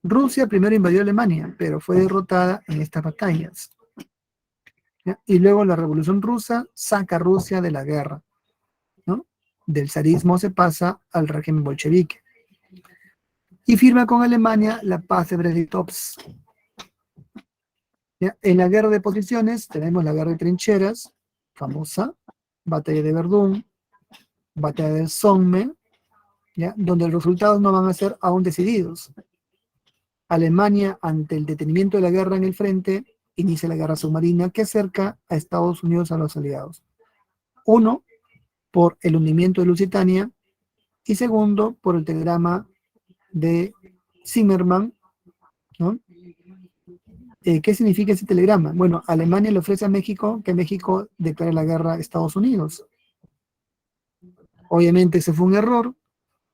Rusia primero invadió Alemania, pero fue derrotada en estas batallas. ¿Ya? Y luego la Revolución Rusa saca a Rusia de la guerra, ¿no? Del zarismo se pasa al régimen bolchevique. Y firma con Alemania la paz de Brest-Litovsk. En la guerra de posiciones tenemos la guerra de trincheras, famosa, batalla de Verdún, batalla del Somme, ¿ya? Donde los resultados no van a ser aún decididos. Alemania, ante el detenimiento de la guerra en el frente, inicia la guerra submarina que acerca a Estados Unidos a los aliados. Uno, por el hundimiento de Lusitania, y segundo, por el telegrama de Zimmermann, ¿no? ¿Qué significa ese telegrama? Bueno, Alemania le ofrece a México que México declare la guerra a Estados Unidos. Obviamente ese fue un error,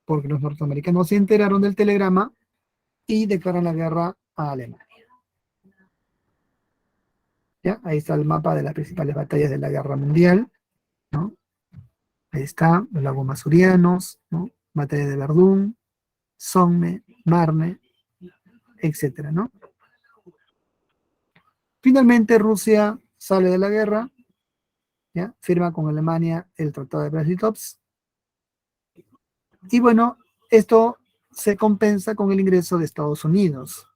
porque los norteamericanos se enteraron del telegrama y declaran la guerra a Alemania. ¿Ya? Ahí está el mapa de las principales batallas de la guerra mundial, ¿no? Ahí está, los lagos masurianos, ¿no? Batalla de Verdún, Somme, Marne, etcétera, ¿no? Finalmente Rusia sale de la guerra, ¿ya? Firma con Alemania el Tratado de Brest-Litovsk, y bueno, esto se compensa con el ingreso de Estados Unidos.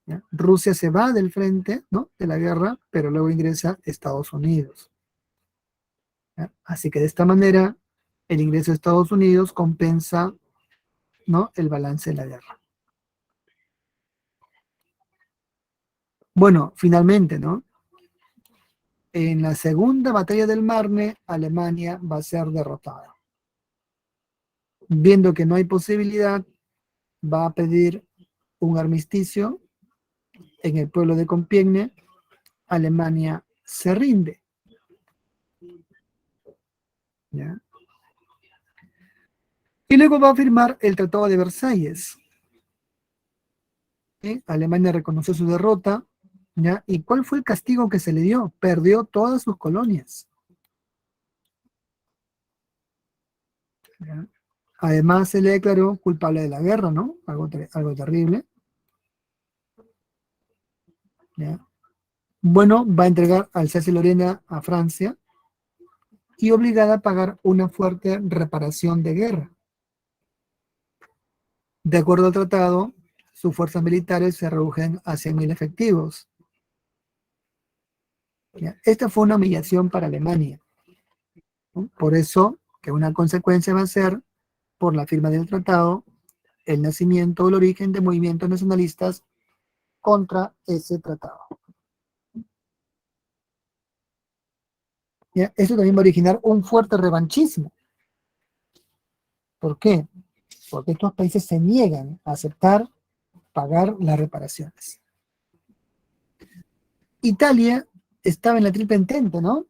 ¿Ya? Rusia se va del frente, ¿no? De la guerra, pero luego ingresa Estados Unidos. ¿Ya? Así que de esta manera el ingreso de Estados Unidos compensa, ¿no? El balance de la guerra. Bueno, finalmente, ¿no? En la segunda batalla del Marne, Alemania va a ser derrotada. Viendo que no hay posibilidad, va a pedir un armisticio en el pueblo de Compiègne. Alemania se rinde. ¿Ya? Y luego va a firmar el Tratado de Versalles. ¿Sí? Alemania reconoció su derrota. ¿Ya? ¿Y cuál fue el castigo que se le dio? Perdió todas sus colonias. ¿Ya? Además se le declaró culpable de la guerra, ¿no? Algo terrible. ¿Ya? Bueno, va a entregar Alsacia y Lorena a Francia y obligada a pagar una fuerte reparación de guerra. De acuerdo al tratado, sus fuerzas militares se redujeron a 100.000 efectivos. ¿Ya? Esta fue una humillación para Alemania, ¿no? Por eso que una consecuencia va a ser, por la firma del tratado, el nacimiento o el origen de movimientos nacionalistas contra ese tratado. ¿Ya? Eso también va a originar un fuerte revanchismo. ¿Por qué? Porque estos países se niegan a aceptar pagar las reparaciones. Italia estaba en la triple entente, ¿no?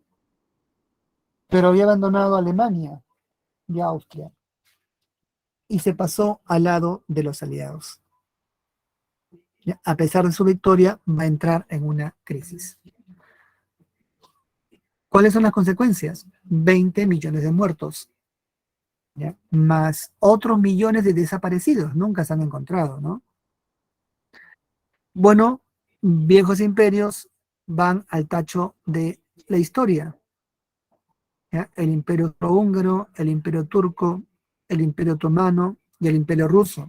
Pero había abandonado a Alemania y a Austria y se pasó al lado de los aliados. ¿Ya? A pesar de su victoria, va a entrar en una crisis. ¿Cuáles son las consecuencias? 20 millones de muertos, ¿ya? Más otros millones de desaparecidos, nunca se han encontrado, ¿no? Bueno, viejos imperios van al tacho de la historia, ¿ya? El imperio austrohúngaro, el imperio turco, el imperio otomano y el imperio ruso.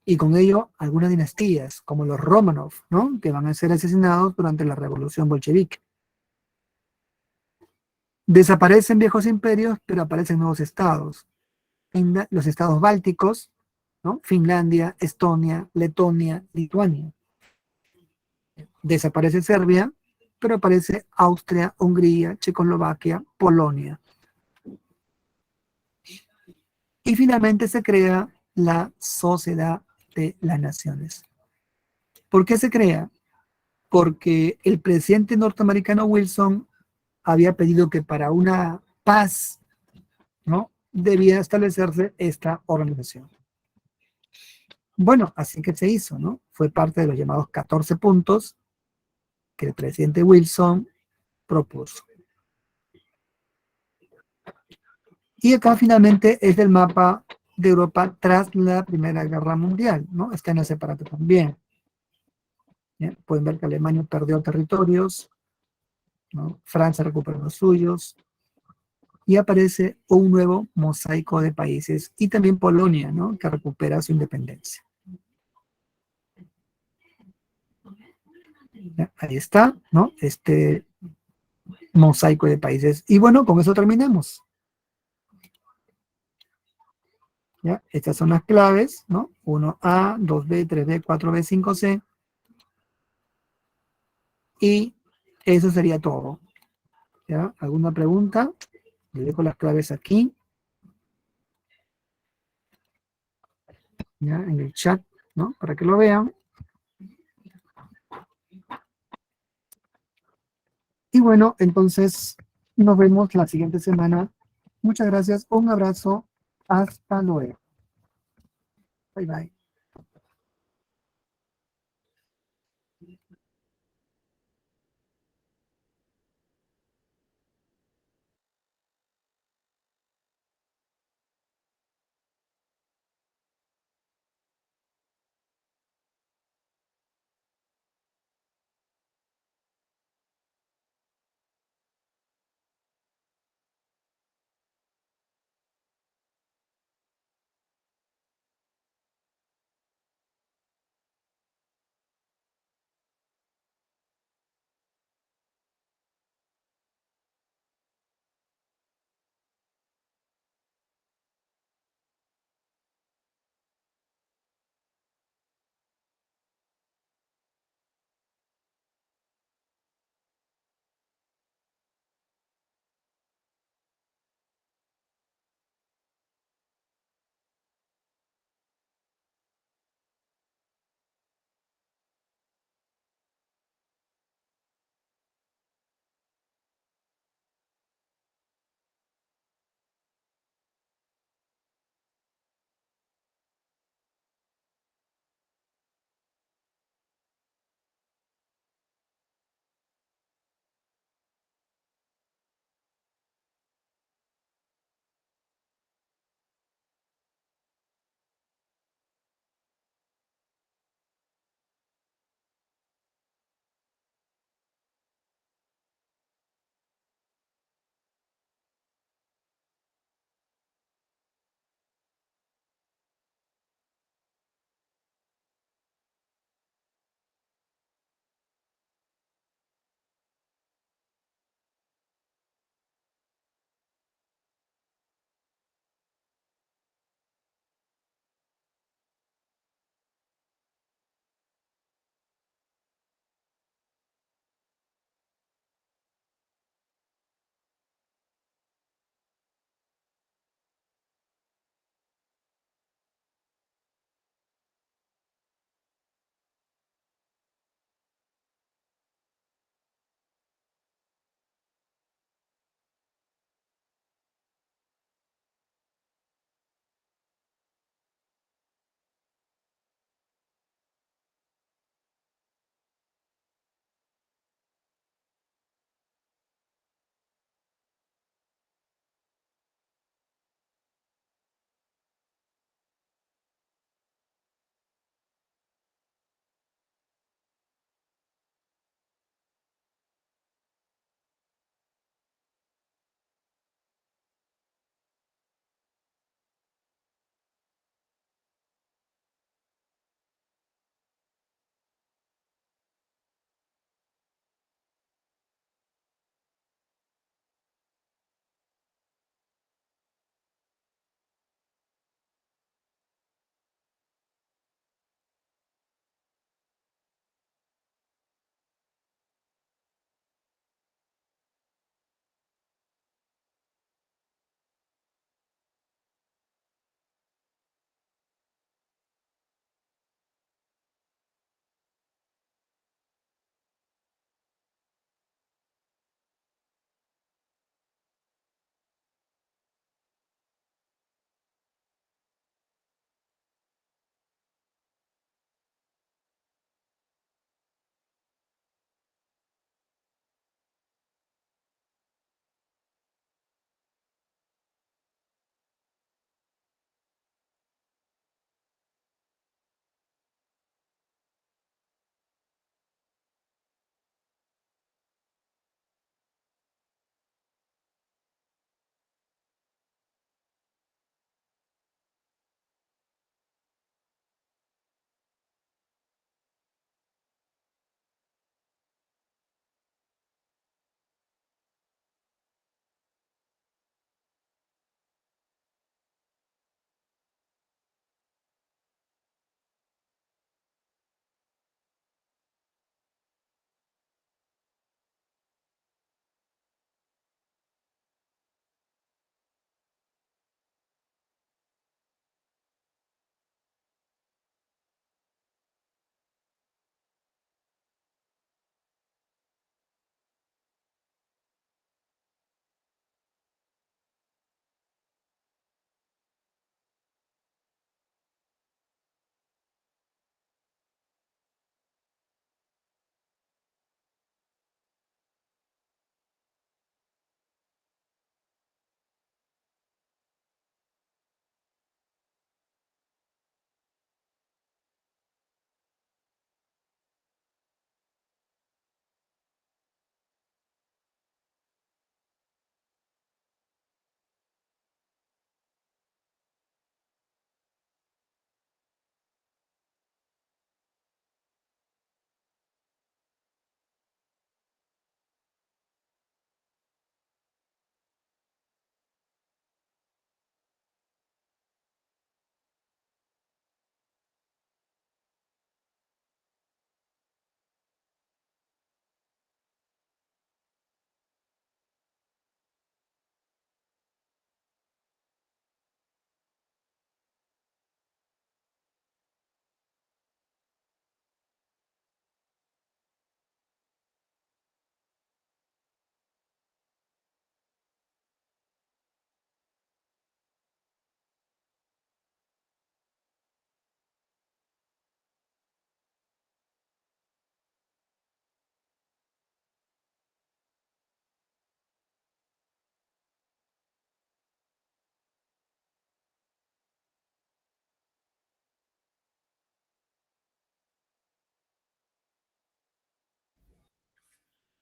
Y con ello algunas dinastías, como los Romanov, ¿no? Que van a ser asesinados durante la revolución bolchevique. Desaparecen viejos imperios, pero aparecen nuevos estados. Los estados bálticos, ¿no? Finlandia, Estonia, Letonia, Lituania. Desaparece Serbia, pero aparece Austria, Hungría, Checoslovaquia, Polonia. Y finalmente se crea la Sociedad de las Naciones. ¿Por qué se crea? Porque el presidente norteamericano Wilson había pedido que para una paz, ¿no? Debía establecerse esta organización. Bueno, así que se hizo, ¿no? Fue parte de los llamados 14 puntos que el presidente Wilson propuso. Y acá finalmente es el mapa de Europa tras la Primera Guerra Mundial, ¿no? Está en ese aparato también. ¿Ya? Pueden ver que Alemania perdió territorios, ¿no? Francia recuperó los suyos, y aparece un nuevo mosaico de países, y también Polonia, ¿no? Que recupera su independencia. ¿Ya? Ahí está, ¿no? Este mosaico de países. Y bueno, con eso terminamos. ¿Ya? Estas son las claves, ¿no? 1A, 2B, 3B, 4B, 5C. Y eso sería todo. ¿Ya? ¿Alguna pregunta? Le dejo las claves aquí, ¿ya? En el chat, ¿no? Para que lo vean. Y bueno, entonces nos vemos la siguiente semana. Muchas gracias, un abrazo, hasta luego. Bye bye.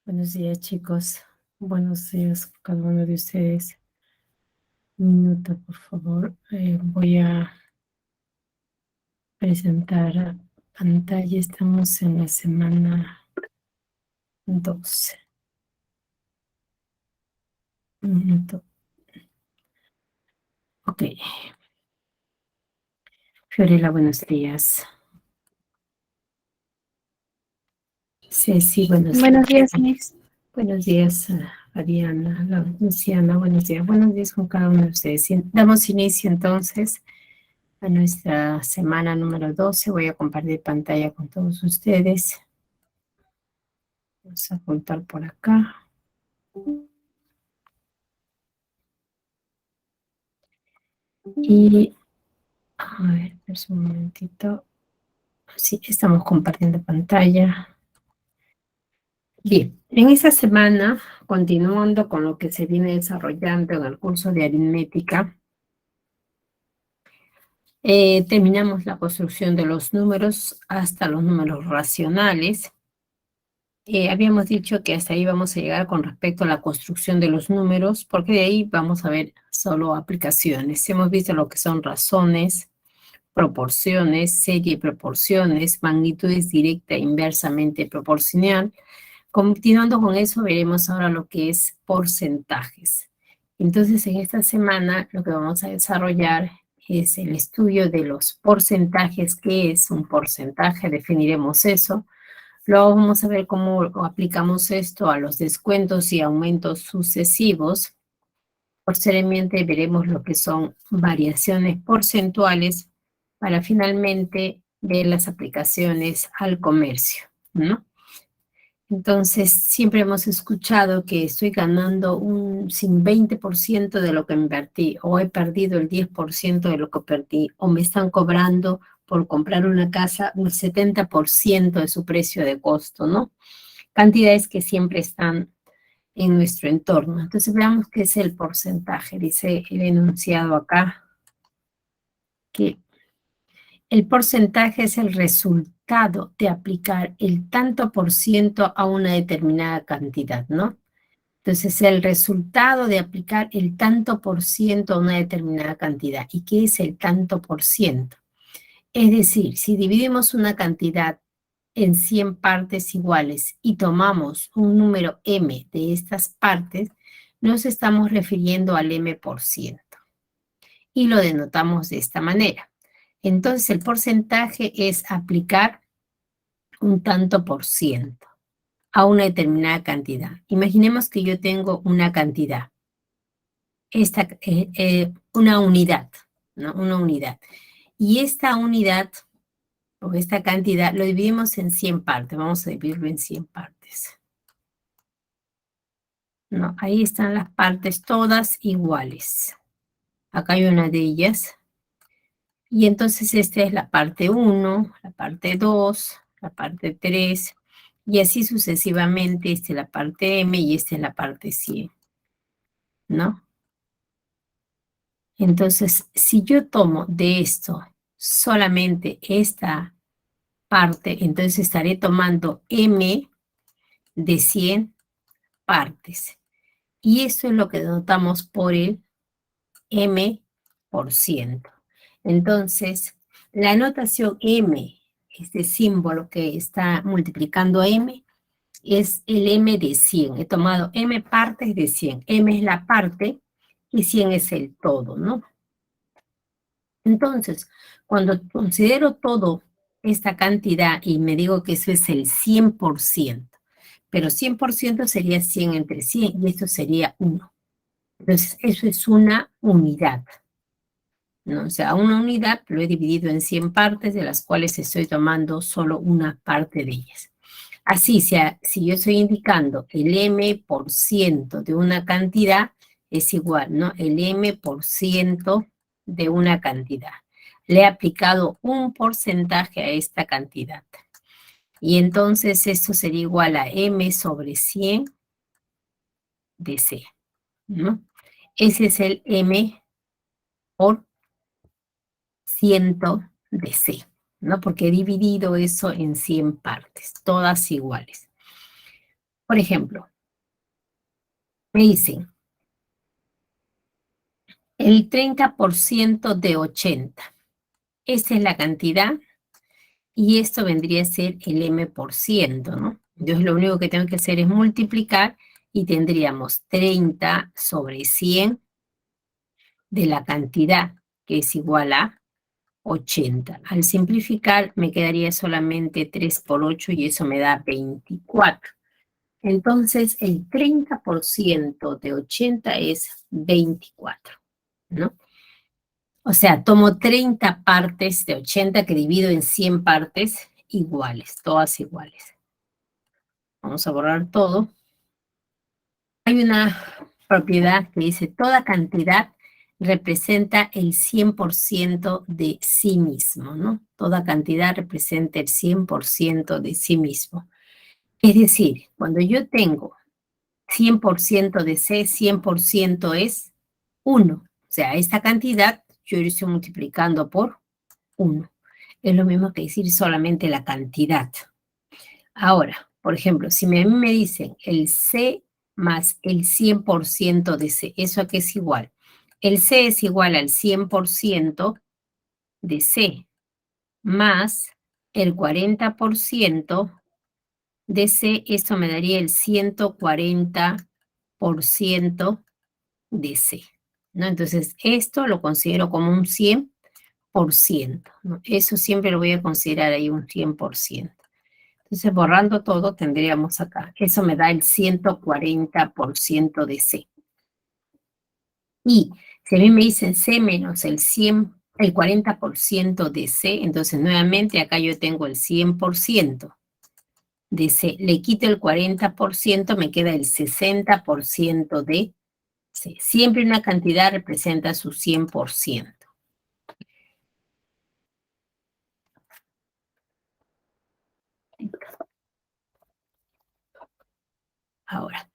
Buenos días, chicos. Buenos días, cada uno de ustedes. Un minuto, por favor. Voy a presentar pantalla. Estamos en la semana 12. Un minuto. Ok. Fiorella, buenos días. Ceci, buenos
Buenos
días.
días, Miss.
Buenos días, Ariana, Luciana, buenos días. Buenos días con cada uno de ustedes. Damos inicio entonces a nuestra semana número 12. Voy a compartir pantalla con todos ustedes. Vamos a apuntar por acá. Y, a ver, un momentito. Sí, estamos compartiendo pantalla. Bien, en esta semana, continuando con lo que se viene desarrollando en el curso de aritmética, terminamos la construcción de los números hasta los números racionales. Habíamos dicho que hasta ahí vamos a llegar con respecto a la construcción de los números, porque de ahí vamos a ver solo aplicaciones. Hemos visto lo que son razones, proporciones, serie de proporciones, magnitudes directa e inversamente proporcional. Continuando con eso, veremos ahora lo que es porcentajes. Entonces, en esta semana lo que vamos a desarrollar es el estudio de los porcentajes. ¿Qué es un porcentaje? Definiremos eso. Luego vamos a ver cómo aplicamos esto a los descuentos y aumentos sucesivos. Posteriormente veremos lo que son variaciones porcentuales para finalmente ver las aplicaciones al comercio, ¿no? Entonces, siempre hemos escuchado que estoy ganando un 20% de lo que invertí, o he perdido el 10% de lo que perdí, o me están cobrando por comprar una casa un 70% de su precio de costo, ¿no? Cantidades que siempre están en nuestro entorno. Entonces, veamos qué es el porcentaje. Dice el enunciado acá que el porcentaje es el resultado de aplicar el tanto por ciento a una determinada cantidad, ¿no? Entonces, el resultado de aplicar el tanto por ciento a una determinada cantidad. ¿Y qué es el tanto por ciento? Es decir, si dividimos una cantidad en 100 partes iguales y tomamos un número m de estas partes, nos estamos refiriendo al m por ciento. Y lo denotamos de esta manera. Entonces, el porcentaje es aplicar un tanto por ciento a una determinada cantidad. Imaginemos que yo tengo una cantidad, una unidad, ¿no? Una unidad. Y esta unidad o esta cantidad lo dividimos en 100 partes. Vamos a dividirlo en 100 partes. ¿No? Ahí están las partes todas iguales. Acá hay una de ellas. Y entonces esta es la parte 1, la parte 2, la parte 3, y así sucesivamente. Esta es la parte M y esta es la parte 100, ¿no? Entonces, si yo tomo de esto solamente esta parte, entonces estaré tomando M de 100 partes. Y esto es lo que denotamos por el M por ciento. Entonces, la notación M, este símbolo que está multiplicando a M, es el M de 100. He tomado M partes de 100. M es la parte y 100 es el todo, ¿no? Entonces, cuando considero todo esta cantidad y me digo que eso es el 100%, pero 100% sería 100 entre 100 y esto sería 1. Entonces, eso es una unidad, ¿no? O sea, una unidad lo he dividido en 100 partes, de las cuales estoy tomando solo una parte de ellas. Así, si yo estoy indicando el M por ciento de una cantidad, es igual, ¿no? El M por ciento de una cantidad. Le he aplicado un porcentaje a esta cantidad. Y entonces esto sería igual a M sobre 100 de C, ¿no? Ese es el M por ciento de C, ¿no? Porque he dividido eso en 100 partes, todas iguales. Por ejemplo, me dicen el 30% de 80. Esa es la cantidad y esto vendría a ser el m%, ¿no? Entonces lo único que tengo que hacer es multiplicar y tendríamos 30 sobre 100 de la cantidad, que es igual a 80. Al simplificar me quedaría solamente 3 por 8 y eso me da 24. Entonces el 30% de 80 es 24, ¿no? O sea, tomo 30 partes de 80 que divido en 100 partes iguales, todas iguales. Vamos a borrar todo. Hay una propiedad que dice toda cantidad representa el 100% de sí mismo, ¿no? Toda cantidad representa el 100% de sí mismo. Es decir, cuando yo tengo 100% de C, 100% es 1. O sea, esta cantidad yo lo estoy multiplicando por 1. Es lo mismo que decir solamente la cantidad. Ahora, por ejemplo, si a mí me dicen el C más el 100% de C, ¿eso a qué es igual? El C es igual al 100% de C más el 40% de C, esto me daría el 140% de C, ¿no? Entonces, esto lo considero como un 100%, ¿no? Eso siempre lo voy a considerar ahí un 100%. Entonces, borrando todo, tendríamos acá. Eso me da el 140% de C. Y si a mí me dicen C menos el 40% de C, entonces nuevamente acá yo tengo el 100% de C. Le quito el 40%, me queda el 60% de C. Siempre una cantidad representa su 100%. Ahora,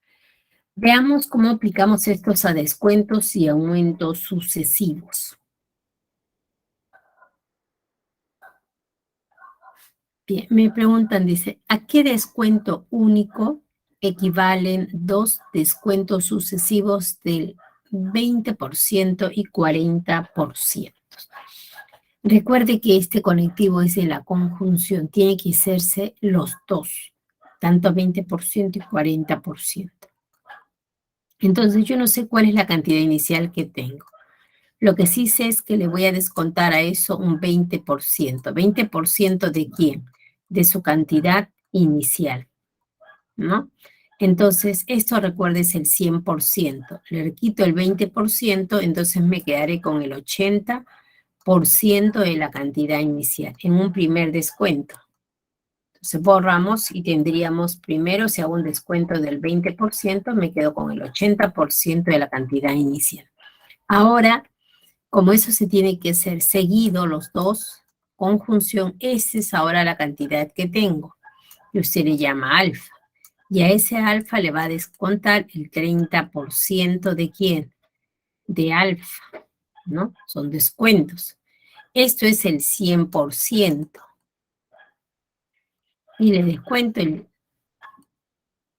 veamos cómo aplicamos estos a descuentos y aumentos sucesivos. Bien, me preguntan, dice, ¿a qué descuento único equivalen dos descuentos sucesivos del 20% y 40%? Recuerde que este conectivo es de la conjunción, tiene que hacerse los dos, tanto 20% y 40%. Entonces yo no sé cuál es la cantidad inicial que tengo. Lo que sí sé es que le voy a descontar a eso un 20%. ¿20% de quién? De su cantidad inicial, ¿no? Entonces, esto recuerde es el 100%. Le quito el 20%, entonces me quedaré con el 80% de la cantidad inicial en un primer descuento. Entonces borramos y tendríamos primero, si hago un descuento del 20%, me quedo con el 80% de la cantidad inicial. Ahora, como eso se tiene que hacer seguido, los dos, conjunción, esa es ahora la cantidad que tengo. Y usted le llama alfa. Y a ese alfa le va a descontar el 30% de quién? De alfa, ¿no? Son descuentos. Esto es el 100%. Y le descuento el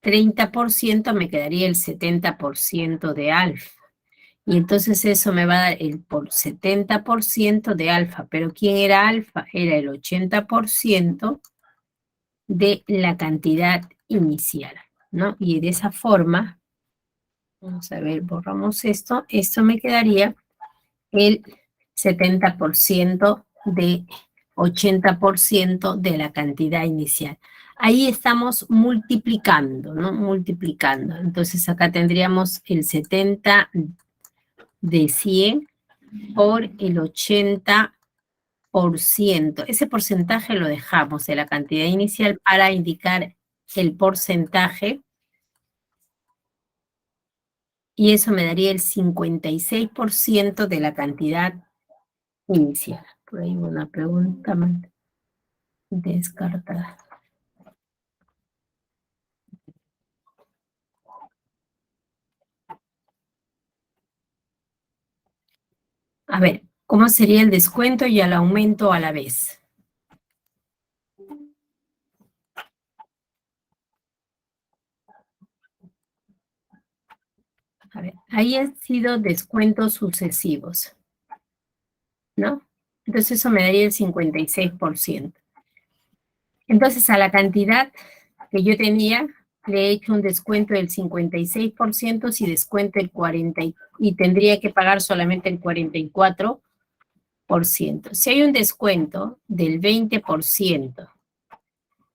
30%, me quedaría el 70% de alfa. Y entonces eso me va a dar el 70% de alfa. Pero ¿quién era alfa? Era el 80% de la cantidad inicial, ¿no? Y de esa forma, vamos a ver, borramos esto. Esto me quedaría el 70% de 80% de la cantidad inicial. Ahí estamos multiplicando, ¿no? Multiplicando. Entonces acá tendríamos el 70 de 100 por el 80%. Ese porcentaje lo dejamos de la cantidad inicial para indicar el porcentaje y eso me daría el 56% de la cantidad inicial. Por ahí una pregunta más descartada. A ver, ¿cómo sería el descuento y el aumento a la vez? A ver, ahí han sido descuentos sucesivos, ¿no? Entonces eso me daría el 56%. Entonces a la cantidad que yo tenía, le he hecho un descuento del 56% si descuento el 40% y tendría que pagar solamente el 44%. Si hay un descuento del 20%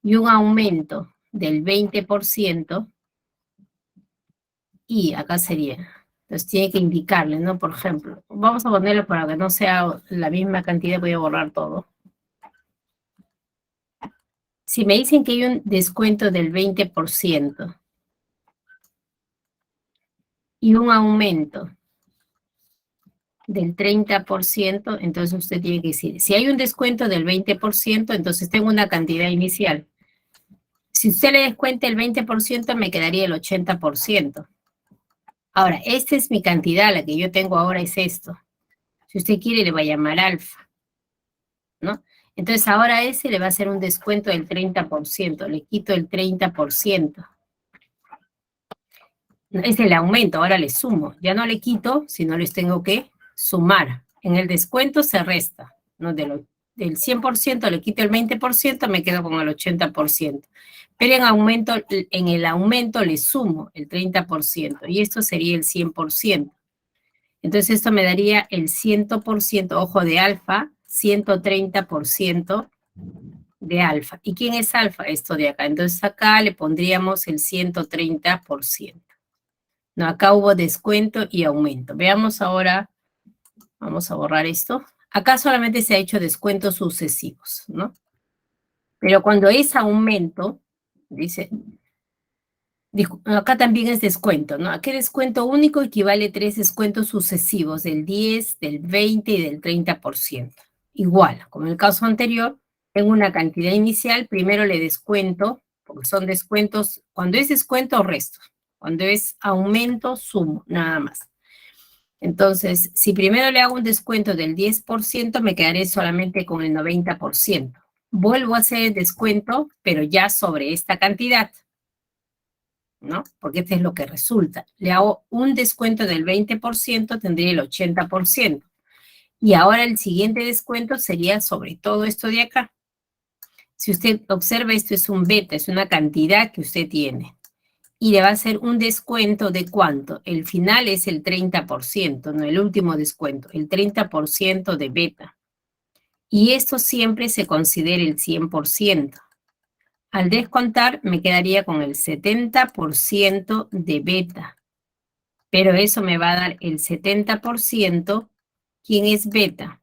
y un aumento del 20%, y acá sería, entonces tiene que indicarle, ¿no? Por ejemplo, vamos a ponerlo para que no sea la misma cantidad, voy a borrar todo. Si me dicen que hay un descuento del 20% y un aumento del 30%, entonces usted tiene que decir, si hay un descuento del 20%, entonces tengo una cantidad inicial. Si usted le descuenta el 20%, me quedaría el 80%. Ahora, esta es mi cantidad, la que yo tengo ahora es esto. Si usted quiere, le va a llamar alfa, ¿no? Entonces ahora a ese le va a hacer un descuento del 30%, le quito el 30%. Es el aumento, ahora le sumo. Ya no le quito, sino les tengo que sumar. En el descuento se resta, ¿no? Del 100% le quito el 20%, me quedo con el 80%. Pero en el aumento le sumo el 30%, y esto sería el 100%. Entonces esto me daría el 100%, ojo de alfa, 130% de alfa. ¿Y quién es alfa? Esto de acá. Entonces acá le pondríamos el 130%. No, acá hubo descuento y aumento. Veamos ahora, vamos a borrar esto. Acá solamente se ha hecho descuentos sucesivos, ¿no? Pero cuando es aumento, dice, acá también es descuento, ¿no? Aquí descuento único equivale a 3 descuentos sucesivos, del 10, del 20 y del 30%. Igual, como en el caso anterior, tengo una cantidad inicial, primero le descuento, porque son descuentos, cuando es descuento, resto. Cuando es aumento, sumo, nada más. Entonces, si primero le hago un descuento del 10%, me quedaré solamente con el 90%. Vuelvo a hacer el descuento, pero ya sobre esta cantidad, ¿no? Porque este es lo que resulta. Le hago un descuento del 20%, tendría el 80%. Y ahora el siguiente descuento sería sobre todo esto de acá. Si usted observa, esto es un beta, es una cantidad que usted tiene. Y le va a hacer un descuento de ¿cuánto? El final es el 30%, no el último descuento, el 30% de beta. Y esto siempre se considera el 100%. Al descontar me quedaría con el 70% de beta. Pero eso me va a dar el 70%. ¿Quién es beta?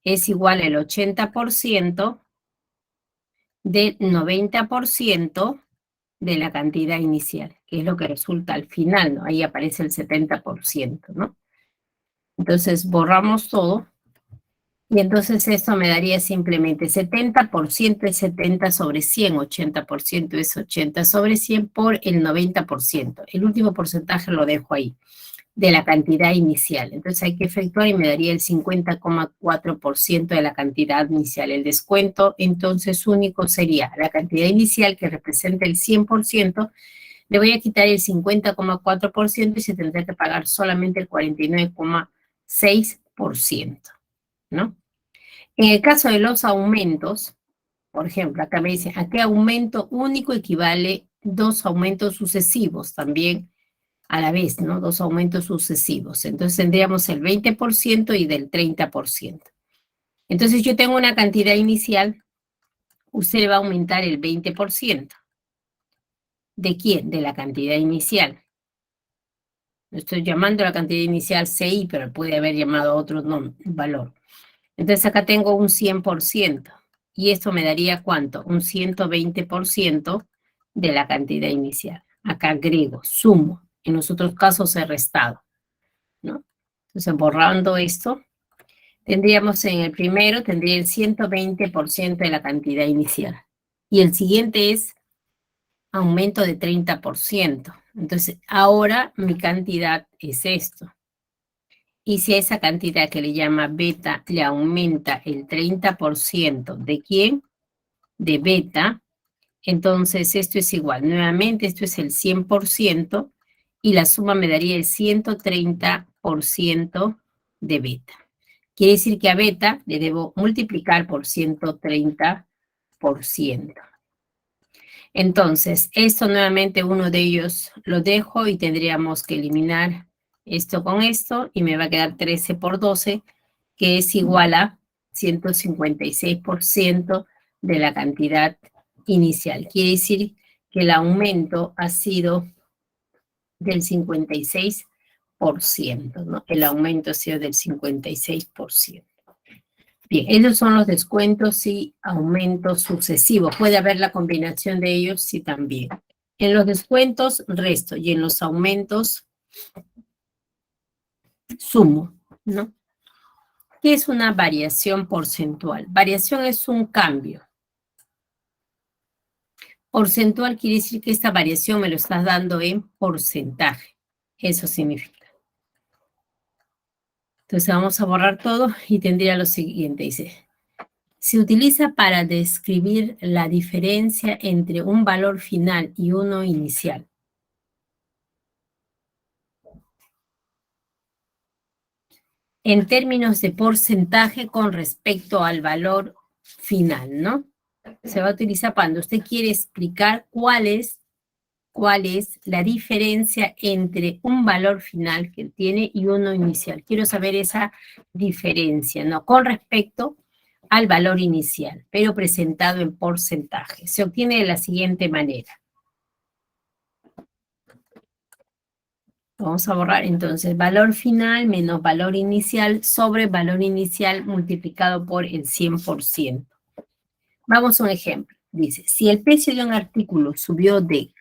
Es igual al 80% del 90% de la cantidad inicial, que es lo que resulta al final, ¿no? Ahí aparece el 70%, ¿no? Entonces borramos todo, y entonces esto me daría simplemente 70% es 70 sobre 100, 80% es 80 sobre 100 por el 90%. El último porcentaje lo dejo ahí, de la cantidad inicial. Entonces hay que efectuar y me daría el 50,4% de la cantidad inicial. El descuento entonces único sería la cantidad inicial que representa el 100%, le voy a quitar el 50,4% y se tendrá que pagar solamente el 49,6%, ¿no? En el caso de los aumentos, por ejemplo, acá me dice, ¿a qué aumento único equivale 2 aumentos sucesivos? También a la vez, ¿no? 2 aumentos sucesivos. Entonces tendríamos el 20% y del 30%. Entonces yo tengo una cantidad inicial, usted le va a aumentar el 20%. ¿De quién? De la cantidad inicial. Estoy llamando a la cantidad inicial CI, pero puede haber llamado a otro valor. Entonces acá tengo un 100%. Y esto me daría ¿cuánto? Un 120% de la cantidad inicial. Acá agrego, sumo. En los otros casos he restado, ¿no? Entonces borrando esto, tendríamos en el primero, tendría el 120% de la cantidad inicial. Y el siguiente es aumento de 30%. Entonces, ahora mi cantidad es esto. Y si a esa cantidad que le llama beta le aumenta el 30%, ¿de quién? De beta. Entonces, esto es igual. Nuevamente, esto es el 100%. y la suma me daría el 130% de beta. Quiere decir que a beta le debo multiplicar por 130%. Entonces, esto nuevamente uno de ellos lo dejo y tendríamos que eliminar esto con esto y me va a quedar 13 por 12, que es igual a 156% de la cantidad inicial. Quiere decir que el aumento ha sido del 56%, ¿no? El aumento ha sido del 56%. Bien, esos son los descuentos y aumentos sucesivos. Puede haber la combinación de ellos, sí, también. En los descuentos, resto, y en los aumentos, sumo, ¿no? ¿Qué es una variación porcentual? Variación es un cambio. Porcentual quiere decir que esta variación me lo estás dando en porcentaje. Eso significa. Entonces vamos a borrar todo y tendría lo siguiente, dice. Se utiliza para describir la diferencia entre un valor final y uno inicial. En términos de porcentaje con respecto al valor final, ¿no? Se va a utilizar cuando usted quiere explicar cuál es la diferencia entre un valor final que tiene y uno inicial. Quiero saber esa diferencia, ¿no? Con respecto al valor inicial, pero presentado en porcentaje. Se obtiene de la siguiente manera. Vamos a borrar entonces valor final menos valor inicial sobre valor inicial multiplicado por el 100%. Vamos a un ejemplo. Dice, si el precio de un artículo subió de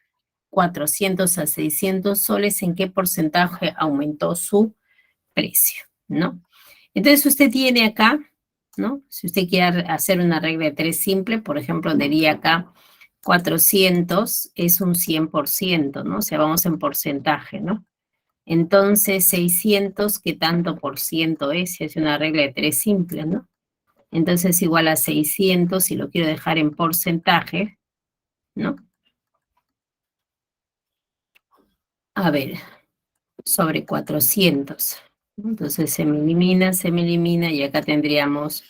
400 a 600 soles, ¿en qué porcentaje aumentó su precio? ¿No? Entonces usted tiene acá, ¿no? Si usted quiere hacer una regla de 3 simple, por ejemplo, diría acá 400 es un 100%, ¿no? O sea, vamos en porcentaje, ¿no? Entonces 600, ¿qué tanto por ciento es? Si es una regla de 3 simple, ¿no? Entonces igual a 600, si lo quiero dejar en porcentaje, ¿no? A ver, sobre 400. Entonces se me elimina, y acá tendríamos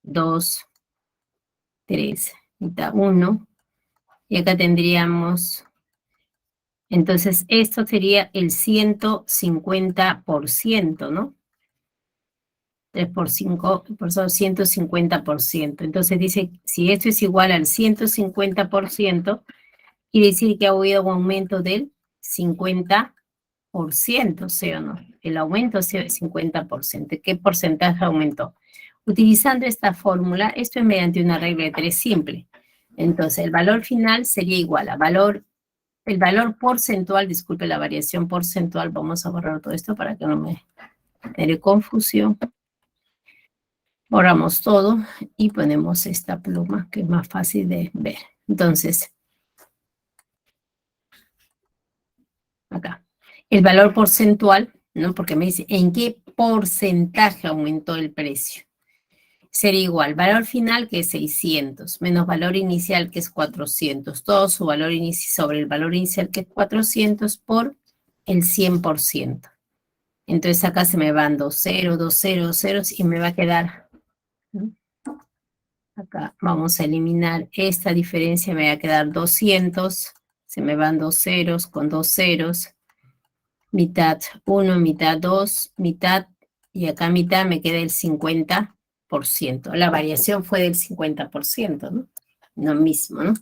2, 3, mitad 1, y acá tendríamos, entonces esto sería el 150%, ¿no? 3 por 5, por eso 150%. Entonces dice, si esto es igual al 150%, quiere decir que ha habido un aumento del 50%, ¿sí o no? El aumento ha sido del 50%. ¿Qué porcentaje aumentó? Utilizando esta fórmula, esto es mediante una regla de 3 simple. Entonces, el valor final sería igual a el valor porcentual, disculpe la variación porcentual, vamos a borrar todo esto para que no me genere confusión. Borramos todo y ponemos esta pluma que es más fácil de ver. Entonces, acá, el valor porcentual, ¿no? Porque me dice, ¿en qué porcentaje aumentó el precio? Sería igual, valor final que es 600, menos valor inicial que es 400, todo su valor inicial sobre el valor inicial que es 400 por el 100%. Entonces acá se me van 2 ceros, 2 ceros, ceros y me va a quedar, ¿no? Acá vamos a eliminar esta diferencia, me va a quedar 200, se me van 2 ceros con 2 ceros, mitad 1, mitad 2, mitad, y acá mitad me queda el 50%. La variación fue del 50%, ¿no? Lo mismo, ¿no?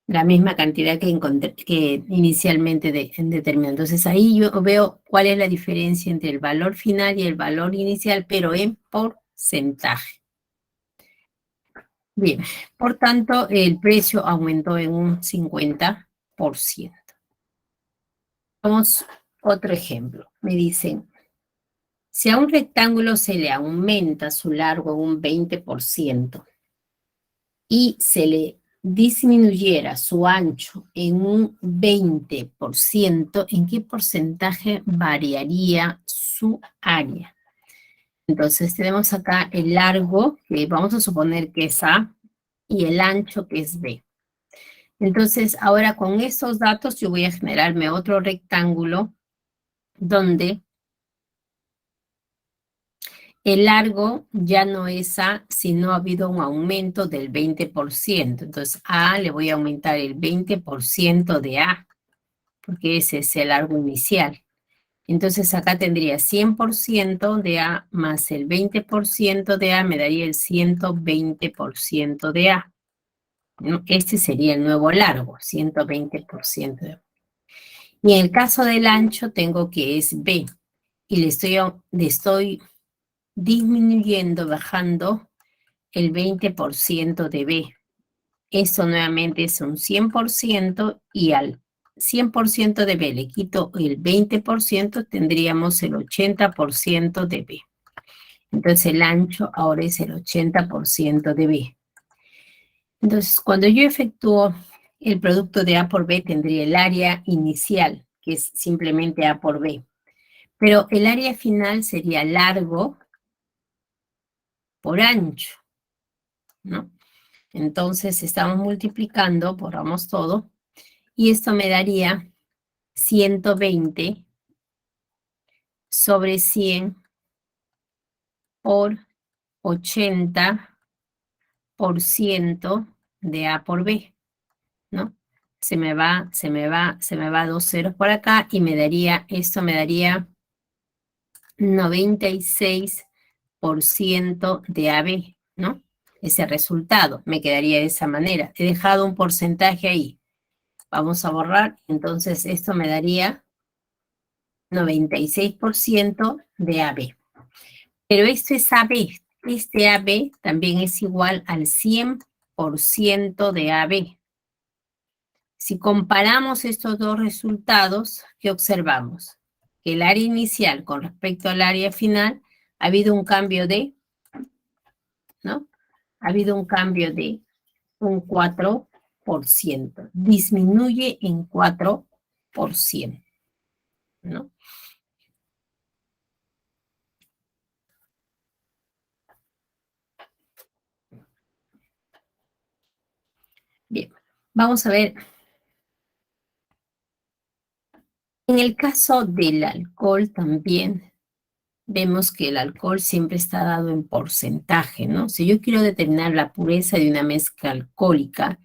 La misma cantidad que inicialmente determinó. Entonces ahí yo veo cuál es la diferencia entre el valor final y el valor inicial, pero en porcentaje. Bien, por tanto, el precio aumentó en un 50%. Vamos a otro ejemplo. Me dicen, si a un rectángulo se le aumenta su largo en un 20% y se le disminuyera su ancho en un 20%, ¿en qué porcentaje variaría su área? Entonces tenemos acá el largo, que vamos a suponer que es A, y el ancho que es B. Entonces, ahora con estos datos yo voy a generarme otro rectángulo donde el largo ya no es A, sino ha habido un aumento del 20%. Entonces, A le voy a aumentar el 20% de A, porque ese es el largo inicial. Entonces, acá tendría 100% de A más el 20% de A, me daría el 120% de A, ¿no? Este sería el nuevo largo, 120% de A. Y en el caso del ancho, tengo que es B, y le estoy disminuyendo, bajando el 20% de B. Esto nuevamente es un 100% y al 100% de B le quito el 20%, tendríamos el 80% de B. Entonces el ancho ahora es el 80% de B. Entonces cuando yo efectúo el producto de A por B, tendría el área inicial, que es simplemente A por B. Pero el área final sería largo por ancho, ¿no? Entonces estamos multiplicando, borramos todo, y esto me daría 120 sobre 100 por 80% de A por B, ¿no? Se me va dos ceros por acá y esto me daría 96% de AB, ¿no? Ese resultado me quedaría de esa manera. He dejado un porcentaje ahí. Vamos a borrar, entonces esto me daría 96% de AB. Pero esto es AB. Este AB también es igual al 100% de AB. Si comparamos estos dos resultados, ¿qué observamos? Que el área inicial con respecto al área final ha habido un cambio de, ¿no? Ha habido un cambio de un 4%. Disminuye en 4%, ¿no? Bien, vamos a ver. En el caso del alcohol también vemos que el alcohol siempre está dado en porcentaje, ¿no? Si yo quiero determinar la pureza de una mezcla alcohólica,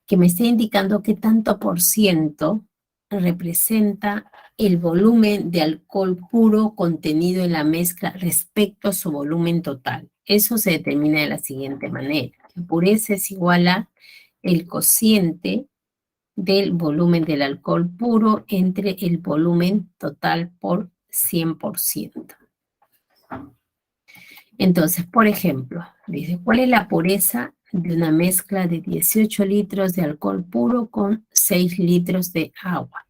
que me esté indicando qué tanto por ciento representa el volumen de alcohol puro contenido en la mezcla respecto a su volumen total. Eso se determina de la siguiente manera. La pureza es igual a el cociente del volumen del alcohol puro entre el volumen total por 100%. Entonces, por ejemplo, dice, ¿cuál es la pureza de una mezcla de 18 litros de alcohol puro con 6 litros de agua?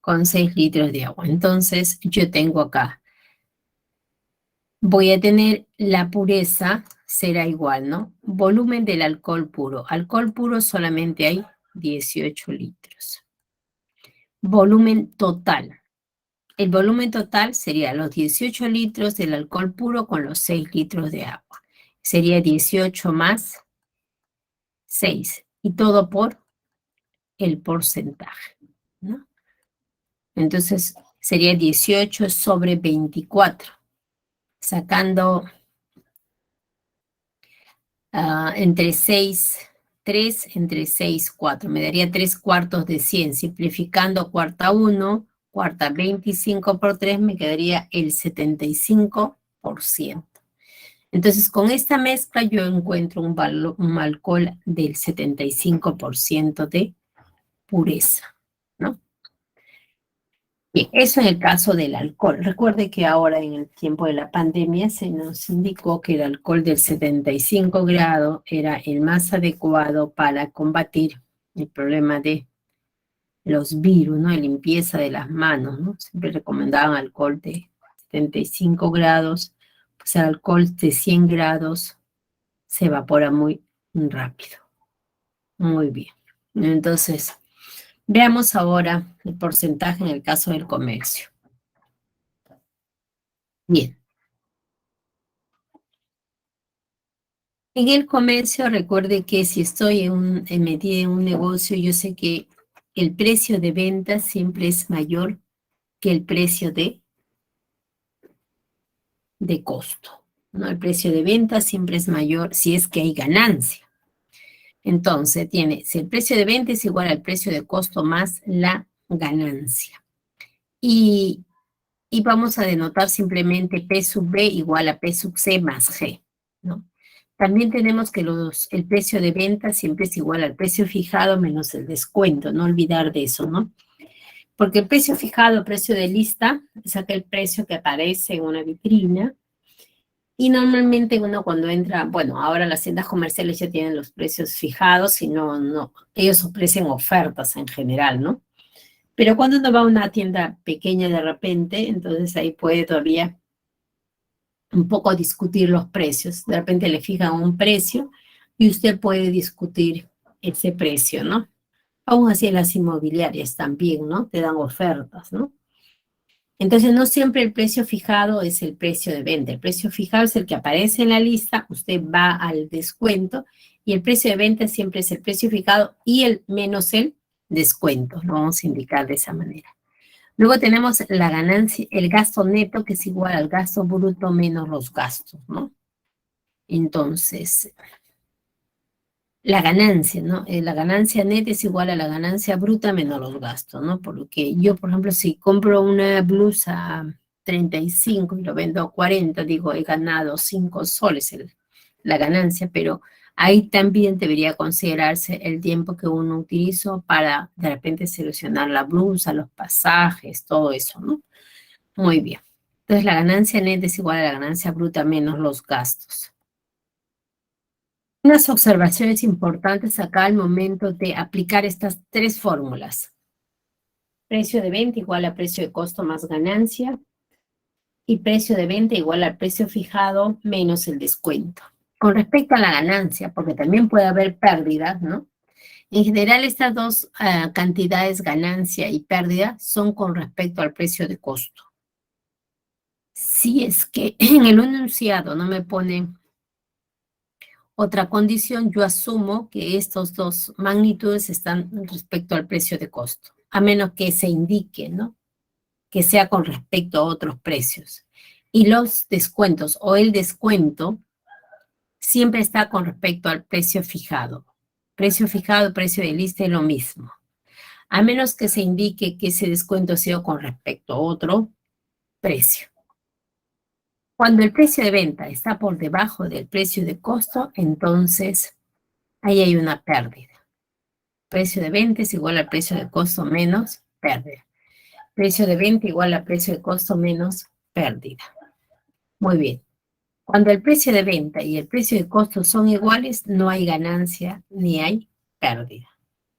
Con 6 litros de agua. Entonces, yo tengo acá, voy a tener la pureza, será igual, ¿no? Volumen del alcohol puro. Alcohol puro solamente hay 18 litros. Volumen total. El volumen total sería los 18 litros del alcohol puro con los 6 litros de agua. Sería 18 más 6. Y todo por el porcentaje, ¿no? Entonces sería 18 sobre 24. Sacando entre 6, 3 entre 6, 4. Me daría 3 cuartos de 100. Simplificando cuarta 1, cuarta 25 por 3, me quedaría el 75%. Entonces, con esta mezcla yo encuentro un alcohol del 75% de pureza, ¿no? Bien, eso en el caso del alcohol. Recuerde que ahora en el tiempo de la pandemia se nos indicó que el alcohol del 75 grados era el más adecuado para combatir el problema de los virus, ¿no? De limpieza de las manos, ¿no? Siempre recomendaban alcohol de 75 grados, pues el alcohol de 100 grados se evapora muy rápido. Muy bien. Entonces, veamos ahora el porcentaje en el caso del comercio. Bien. En el comercio, recuerde que si estoy metida en un negocio, yo sé que el precio de venta siempre es mayor que el precio de costo, ¿no? El precio de venta siempre es mayor si es que hay ganancia. Entonces, si el precio de venta es igual al precio de costo más la ganancia. Y vamos a denotar simplemente P sub B igual a P sub C más G, ¿no? También tenemos que el precio de venta siempre es igual al precio fijado menos el descuento, no olvidar de eso, ¿no? Porque el precio fijado, precio de lista, es aquel precio que aparece en una vitrina. Y normalmente uno cuando entra, bueno, ahora las tiendas comerciales ya tienen los precios fijados y ellos ofrecen ofertas en general, ¿no? Pero cuando uno va a una tienda pequeña de repente, entonces ahí puede todavía un poco discutir los precios. De repente le fijan un precio y usted puede discutir ese precio, ¿no? Aún así en las inmobiliarias también, ¿no? Te dan ofertas, ¿no? Entonces, no siempre el precio fijado es el precio de venta. El precio fijado es el que aparece en la lista, usted va al descuento y el precio de venta siempre es el precio fijado y el menos el descuento. Lo vamos a indicar de esa manera. Luego tenemos la ganancia, el gasto neto, que es igual al gasto bruto menos los gastos, ¿no? Entonces, la ganancia, ¿no? La ganancia neta es igual a la ganancia bruta menos los gastos, ¿no? Por lo que yo, por ejemplo, si compro una blusa a 35 y lo vendo a 40, digo, he ganado 5 soles la ganancia, pero ahí también debería considerarse el tiempo que uno utilizó para de repente seleccionar la blusa, los pasajes, todo eso, ¿no? Muy bien. Entonces, la ganancia neta es igual a la ganancia bruta menos los gastos. Unas observaciones importantes acá al momento de aplicar estas tres fórmulas. Precio de venta igual a precio de costo más ganancia y precio de venta igual al precio fijado menos el descuento. Con respecto a la ganancia, porque también puede haber pérdidas, ¿no? En general, estas dos cantidades, ganancia y pérdida, son con respecto al precio de costo. Si es que en el enunciado no me ponen otra condición, yo asumo que estos dos magnitudes están respecto al precio de costo, a menos que se indique, ¿no? Que sea con respecto a otros precios. Y los descuentos o el descuento siempre está con respecto al precio fijado. Precio fijado, precio de lista es lo mismo. A menos que se indique que ese descuento sea con respecto a otro precio. Cuando el precio de venta está por debajo del precio de costo, entonces ahí hay una pérdida. Precio de venta es igual al precio de costo menos pérdida. Precio de venta igual al precio de costo menos pérdida. Muy bien. Cuando el precio de venta y el precio de costo son iguales, no hay ganancia ni hay pérdida.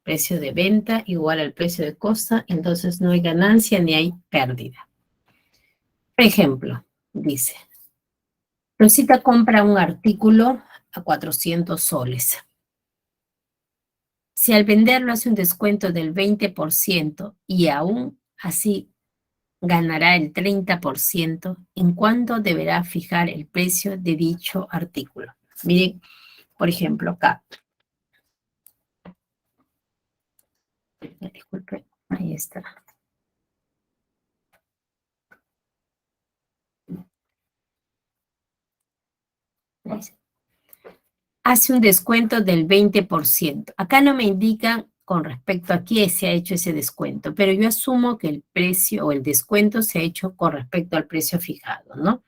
Precio de venta igual al precio de costo, entonces no hay ganancia ni hay pérdida. Por ejemplo, dice, Rosita compra un artículo a 400 soles. Si al venderlo hace un descuento del 20% y aún así ganará el 30%, ¿en cuánto deberá fijar el precio de dicho artículo? Miren, por ejemplo, acá. Disculpe, ahí está. Hace un descuento del 20%. Acá no me indican con respecto a qué se ha hecho ese descuento, pero yo asumo que el precio o el descuento se ha hecho con respecto al precio fijado, ¿no?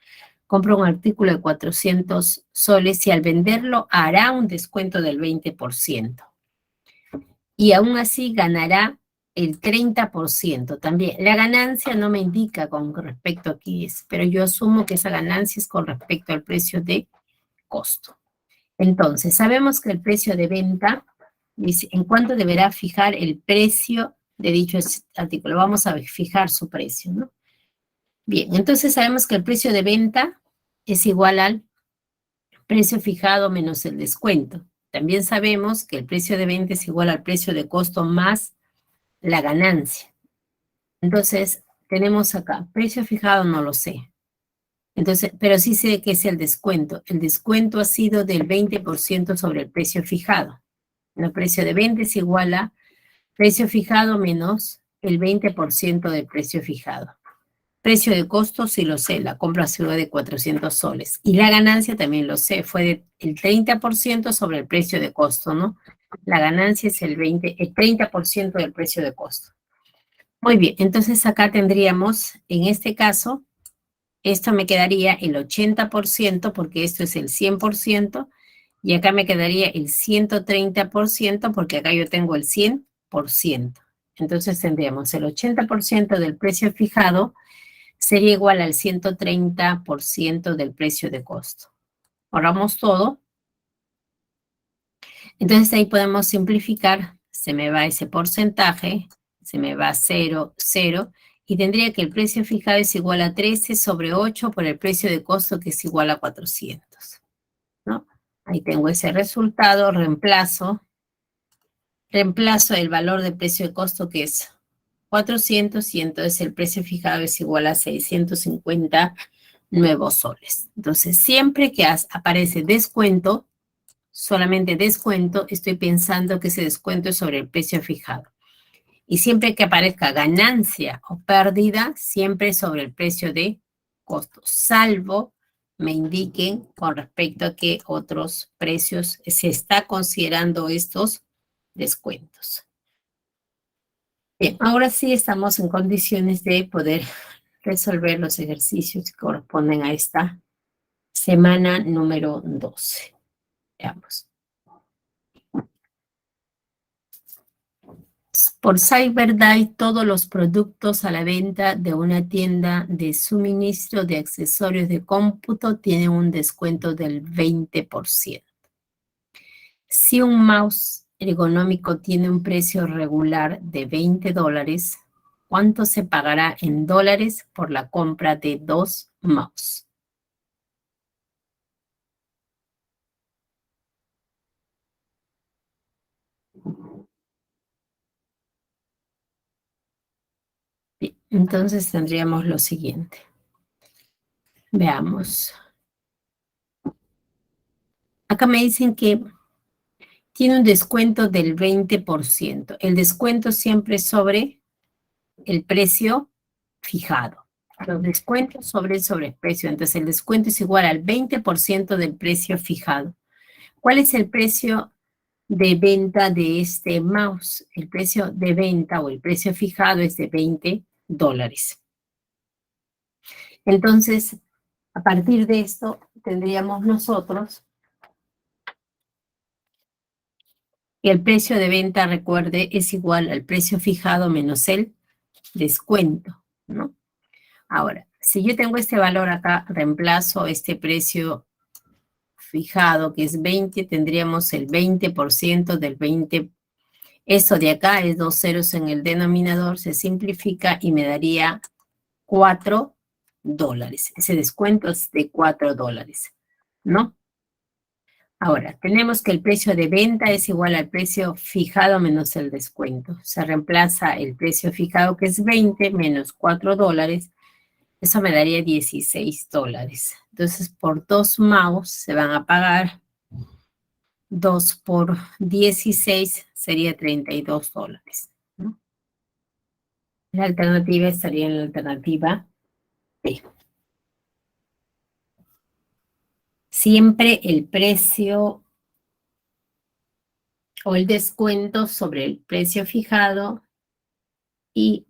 Compro un artículo de 400 soles y al venderlo hará un descuento del 20%. Y aún así ganará el 30% también. La ganancia no me indica con respecto a qué es, pero yo asumo que esa ganancia es con respecto al precio de costo. Entonces, sabemos que el precio de venta dice en cuánto deberá fijar el precio de dicho artículo. Vamos a fijar su precio, ¿no? Bien, entonces sabemos que el precio de venta es igual al precio fijado menos el descuento. También sabemos que el precio de venta es igual al precio de costo más la ganancia. Entonces, tenemos acá, precio fijado no lo sé. Entonces, pero sí sé que es el descuento. El descuento ha sido del 20% sobre el precio fijado. El precio de venta es igual a precio fijado menos el 20% del precio fijado. Precio de costo, sí lo sé, la compra ha sido de 400 soles. Y la ganancia también lo sé, fue del 30% sobre el precio de costo, ¿no? La ganancia es el 30% del precio de costo. Muy bien, entonces acá tendríamos, en este caso, esto me quedaría el 80% porque esto es el 100%, y acá me quedaría el 130% porque acá yo tengo el 100%. Entonces tendríamos el 80% del precio fijado sería igual al 130% del precio de costo. Ahorramos todo. Entonces ahí podemos simplificar. Se me va ese porcentaje, se me va 0, 0, y tendría que el precio fijado es igual a 13 sobre 8 por el precio de costo que es igual a 400, ¿no? Ahí tengo ese resultado, reemplazo el valor de precio de costo que es 400 y entonces el precio fijado es igual a 650 nuevos soles. Entonces, siempre que aparece descuento, solamente descuento, estoy pensando que ese descuento es sobre el precio fijado. Y siempre que aparezca ganancia o pérdida, siempre sobre el precio de costo, salvo me indiquen con respecto a qué otros precios se está considerando estos descuentos. Bien, ahora sí estamos en condiciones de poder resolver los ejercicios que corresponden a esta semana número 12. Veamos. Por CyberDye, todos los productos a la venta de una tienda de suministro de accesorios de cómputo tienen un descuento del 20%. Si un mouse ergonómico tiene un precio regular de $20, ¿cuánto se pagará en dólares por la compra de 2 mouse? Bien, entonces tendríamos lo siguiente. Veamos. Acá me dicen que tiene un descuento del 20%. El descuento siempre es sobre el precio fijado. Los descuentos sobre el sobreprecio. Entonces, el descuento es igual al 20% del precio fijado. ¿Cuál es el precio de venta de este mouse? El precio de venta o el precio fijado es de $20. Entonces, a partir de esto, tendríamos nosotros que el precio de venta, recuerde, es igual al precio fijado menos el descuento, ¿no? Ahora, si yo tengo este valor acá, reemplazo este precio fijado, que es 20, tendríamos el 20% del 20. Esto de acá es 2 ceros en el denominador, se simplifica y me daría $4. Ese descuento es de $4, ¿no? Ahora, tenemos que el precio de venta es igual al precio fijado menos el descuento. Se reemplaza el precio fijado, que es 20, menos $4. Eso me daría $16. Entonces, por 2 mouse se van a pagar 2 por 16, sería $32, ¿no? La alternativa estaría en la alternativa B. Siempre el precio o el descuento sobre el precio fijado y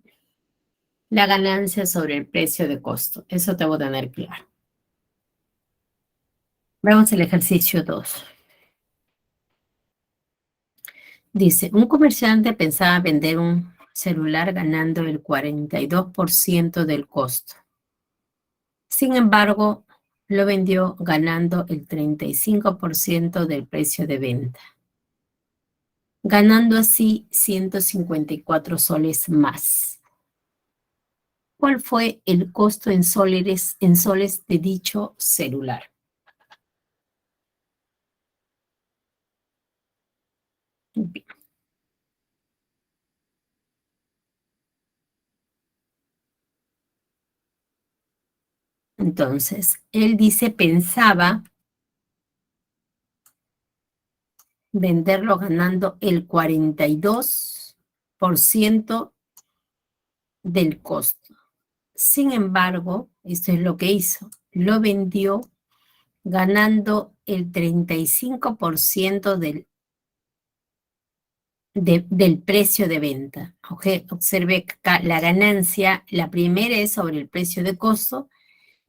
la ganancia sobre el precio de costo. Eso debo tener claro. Veamos el ejercicio 2. Dice, un comerciante pensaba vender un celular ganando el 42% del costo. Sin embargo, lo vendió ganando el 35% del precio de venta, ganando así 154 soles más. ¿Cuál fue el costo en soles de dicho celular? Bien. Entonces, él dice, pensaba venderlo ganando el 42% del costo. Sin embargo, esto es lo que hizo, lo vendió ganando el 35% del precio de venta. Observe acá la ganancia, la primera es sobre el precio de costo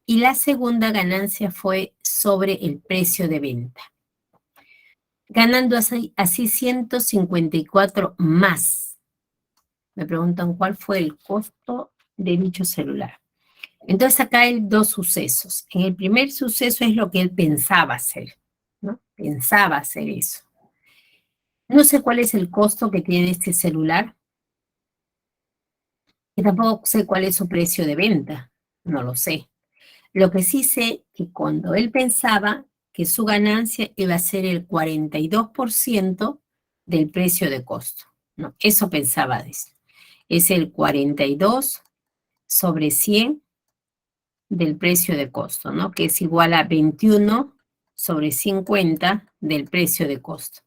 y la segunda ganancia fue sobre el precio de venta. Ganando así 154 más. Me preguntan cuál fue el costo de dicho celular. Entonces acá hay dos sucesos. En el primer suceso es lo que él pensaba hacer, ¿no? Pensaba hacer eso. No sé cuál es el costo que tiene este celular. Y tampoco sé cuál es su precio de venta. No lo sé. Lo que sí sé que cuando él pensaba que su ganancia iba a ser el 42% del precio de costo, ¿no? Eso pensaba de eso. Es el 42 sobre 100 del precio de costo, ¿no? Que es igual a 21 sobre 50 del precio de costo,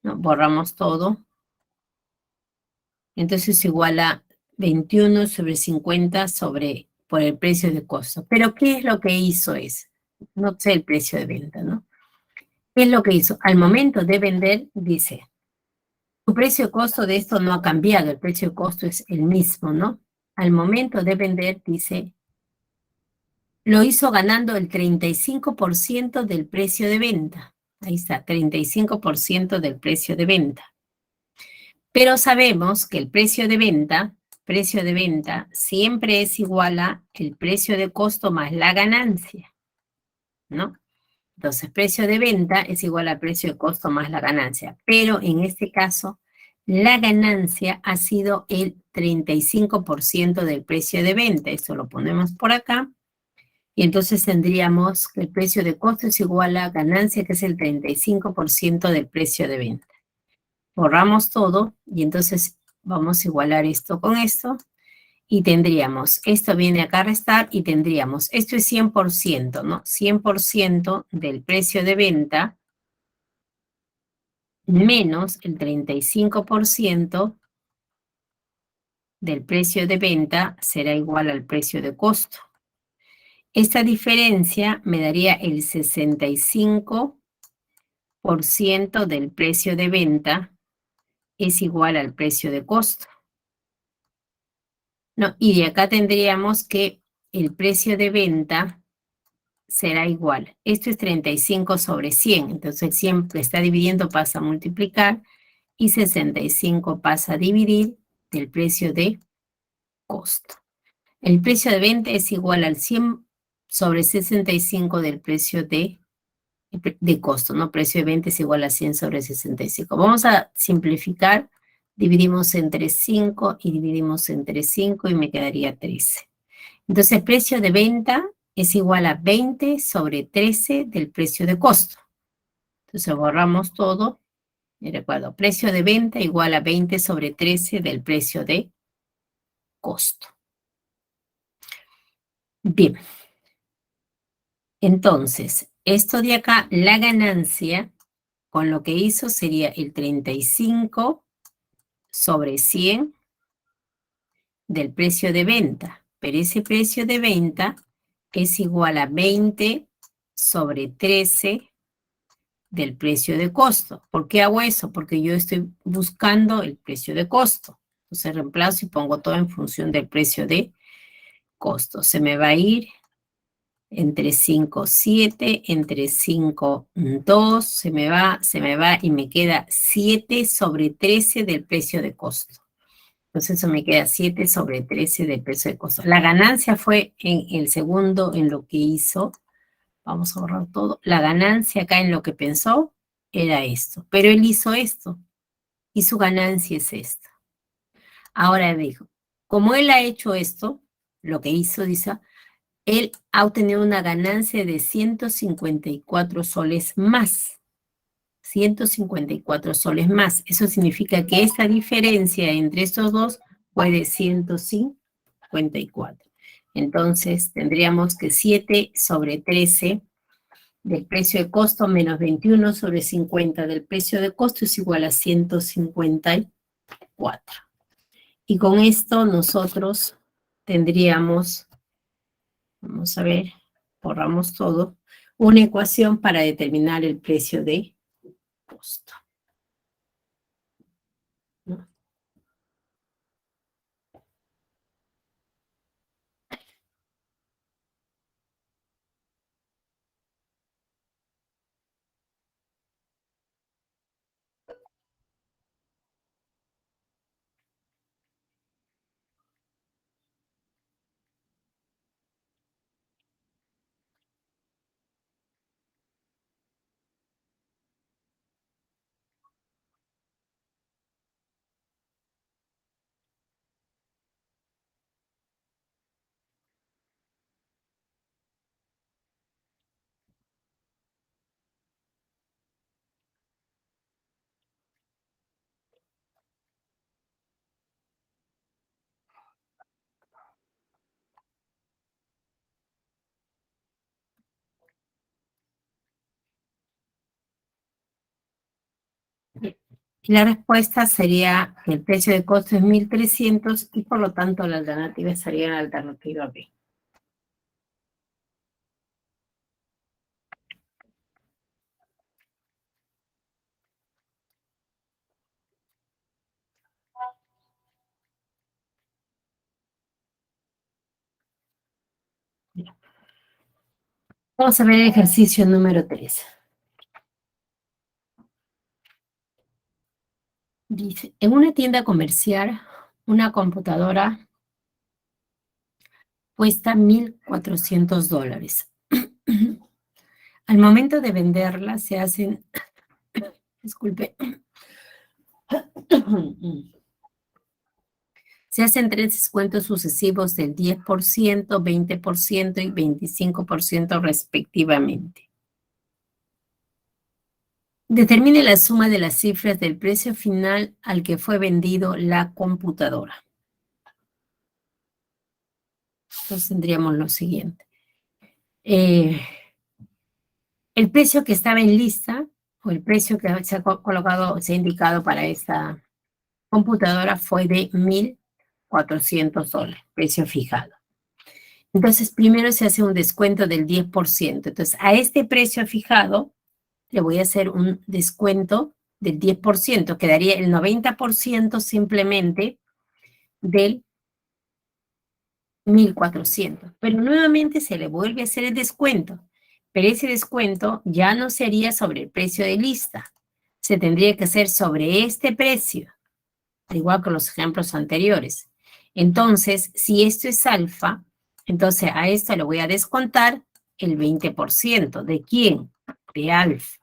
¿no? Borramos todo. Entonces es igual a 21 sobre 50 por el precio de costo. Pero ¿qué es lo que hizo eso? No sé el precio de venta, ¿no? ¿Qué es lo que hizo? Al momento de vender, dice, tu precio de costo de esto no ha cambiado, el precio de costo es el mismo, ¿no? Al momento de vender, dice, lo hizo ganando el 35% del precio de venta. Ahí está, 35% del precio de venta. Pero sabemos que el precio de venta siempre es igual a el precio de costo más la ganancia, ¿no? Entonces, precio de venta es igual al precio de costo más la ganancia. Pero en este caso, la ganancia ha sido el 35% del precio de venta. Esto lo ponemos por acá. Y entonces tendríamos que el precio de costo es igual a ganancia, que es el 35% del precio de venta. Borramos todo y entonces vamos a igualar esto con esto. Y tendríamos, esto viene acá a restar y tendríamos, esto es 100%, ¿no? 100% del precio de venta menos el 35% del precio de venta será igual al precio de costo. Esta diferencia me daría el 65% del precio de venta es igual al precio de costo. No, y de acá tendríamos que el precio de venta será igual. Esto es 35 sobre 100, entonces el 100 que está dividiendo pasa a multiplicar y 65 pasa a dividir del precio de costo. El precio de venta es igual al 100 sobre 65 del precio de costo, ¿no? Precio de venta es igual a 100 sobre 65. Vamos a simplificar. Dividimos entre 5 y dividimos entre 5 y me quedaría 13. Entonces, el precio de venta es igual a 20 sobre 13 del precio de costo. Entonces, borramos todo. Y recuerdo, precio de venta igual a 20 sobre 13 del precio de costo. Bien. Entonces, esto de acá, la ganancia, con lo que hizo sería el 35 sobre 100 del precio de venta. Pero ese precio de venta es igual a 20 sobre 13 del precio de costo. ¿Por qué hago eso? Porque yo estoy buscando el precio de costo. Entonces reemplazo y pongo todo en función del precio de costo. Se me va a ir entre 5, 7, entre 5, 2, se me va y me queda 7 sobre 13 del precio de costo. Entonces eso me queda 7 sobre 13 del precio de costo. La ganancia fue en el segundo en lo que hizo. Vamos a borrar todo. La ganancia acá en lo que pensó era esto. Pero él hizo esto. Y su ganancia es esta. Ahora dijo, como él ha hecho esto, lo que hizo, dice, él ha obtenido una ganancia de 154 soles más. 154 soles más. Eso significa que esa diferencia entre estos dos fue de 154. Entonces tendríamos que 7 sobre 13 del precio de costo menos 21 sobre 50 del precio de costo es igual a 154. Y con esto nosotros tendríamos, vamos a ver, borramos todo, una ecuación para determinar el precio de costo, ¿no? Y la respuesta sería que el precio de costo es 1.300 y por lo tanto la alternativa sería la alternativa B. Vamos a ver el ejercicio número 3. Dice, en una tienda comercial, una computadora cuesta $1.400. Al momento de venderla se hacen, disculpe, se hacen 3 descuentos sucesivos del 10%, 20% y 25% respectivamente. Determine la suma de las cifras del precio final al que fue vendido la computadora. Entonces tendríamos lo siguiente. El precio que estaba en lista, o el precio que se ha colocado, se ha indicado para esta computadora fue de $1.400, precio fijado. Entonces, primero se hace un descuento del 10%. Entonces, a este precio fijado le voy a hacer un descuento del 10%, quedaría el 90% simplemente del 1.400. Pero nuevamente se le vuelve a hacer el descuento, pero ese descuento ya no sería sobre el precio de lista, se tendría que hacer sobre este precio, al igual que los ejemplos anteriores. Entonces, si esto es alfa, entonces a esto le voy a descontar el 20%. ¿De quién? De alfa.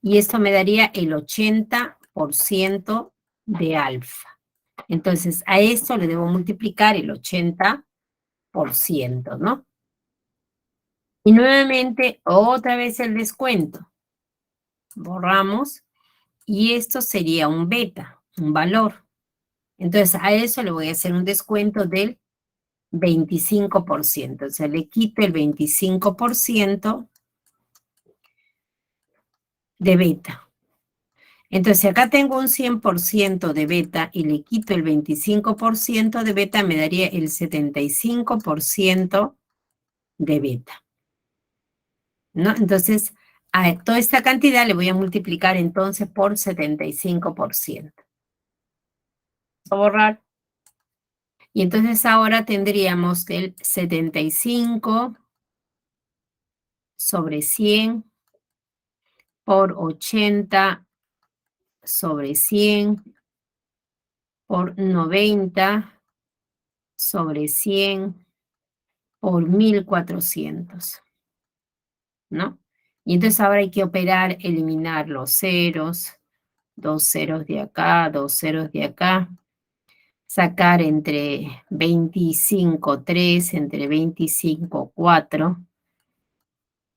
Y esto me daría el 80% de alfa. Entonces, a esto le debo multiplicar el 80%, ¿no? Y nuevamente, otra vez el descuento. Borramos. Y esto sería un beta, un valor. Entonces, a eso le voy a hacer un descuento del 25%. O sea, le quito el 25% de beta. Entonces, acá tengo un 100% de beta y le quito el 25% de beta, me daría el 75% de beta, ¿no? Entonces, a toda esta cantidad le voy a multiplicar entonces por 75%. Voy a borrar. Y entonces ahora tendríamos que el 75 sobre 100 por 80 sobre 100 por 90 sobre 100 por 1.400, ¿no? Y entonces ahora hay que operar, eliminar los ceros, 2 ceros de acá, 2 ceros de acá, sacar entre 25, 3, entre 25, 4,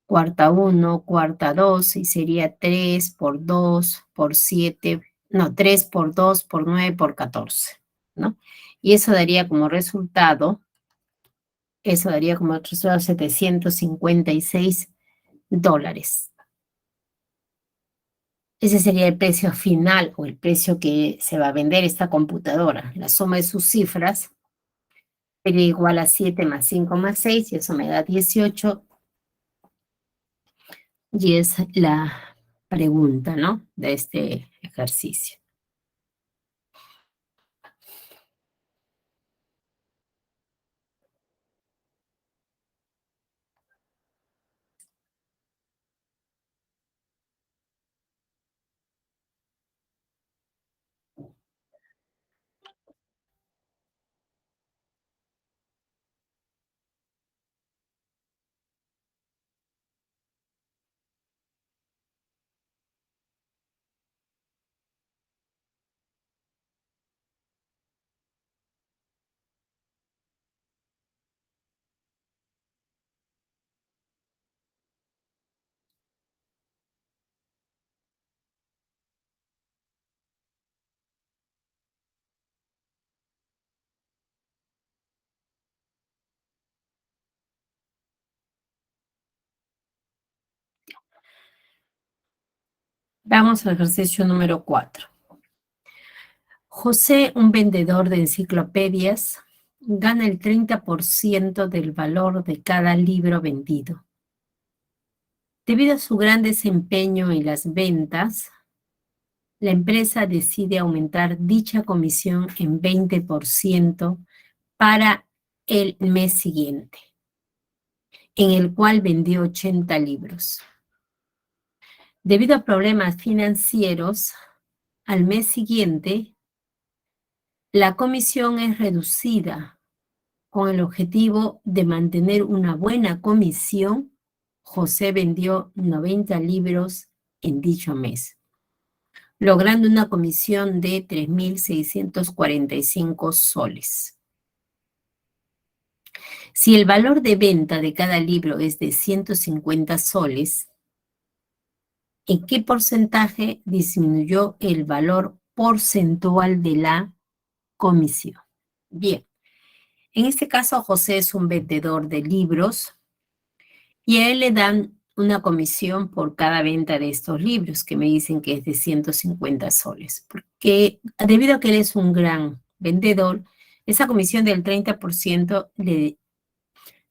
cuarta 1, cuarta 2, y sería 3 por 2 por 7, no, 3 por 2 por 9 por 14, ¿no? Y eso daría como resultado Eso daría como resultado $756. Ese sería el precio final o el precio que se va a vender esta computadora. La suma de sus cifras sería igual a 7 más 5 más 6 y eso me da 18. Y es la pregunta, ¿no? De este ejercicio. Vamos al ejercicio número 4. José, un vendedor de enciclopedias, gana el 30% del valor de cada libro vendido. Debido a su gran desempeño en las ventas, la empresa decide aumentar dicha comisión en 20% para el mes siguiente, en el cual vendió 80 libros. Debido a problemas financieros, al mes siguiente, la comisión es reducida con el objetivo de mantener una buena comisión. José vendió 90 libros en dicho mes, logrando una comisión de 3.645 soles. Si el valor de venta de cada libro es de 150 soles, ¿en qué porcentaje disminuyó el valor porcentual de la comisión? Bien, en este caso José es un vendedor de libros y a él le dan una comisión por cada venta de estos libros, que me dicen que es de 150 soles, porque debido a que él es un gran vendedor, esa comisión del 30% le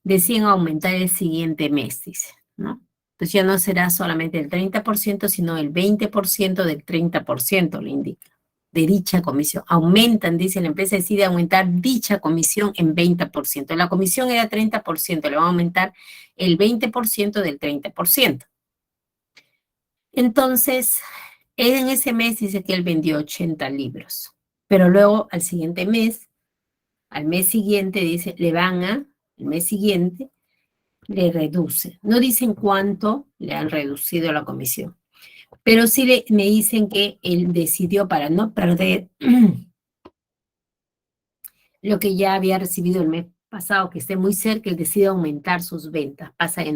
deciden aumentar el siguiente mes, dice, ¿no? Entonces ya no será solamente el 30%, sino el 20% del 30%, le indica, de dicha comisión. Aumentan, dice la empresa, decide aumentar dicha comisión en 20%. La comisión era 30%, le van a aumentar el 20% del 30%. Entonces, él en ese mes dice que él vendió 80 libros, pero luego al siguiente mes, al mes siguiente, dice, el mes siguiente, le reduce. No dicen cuánto le han reducido la comisión, pero sí me dicen que él decidió, para no perder lo que ya había recibido el mes pasado, que esté muy cerca, él decide aumentar sus ventas, pasa de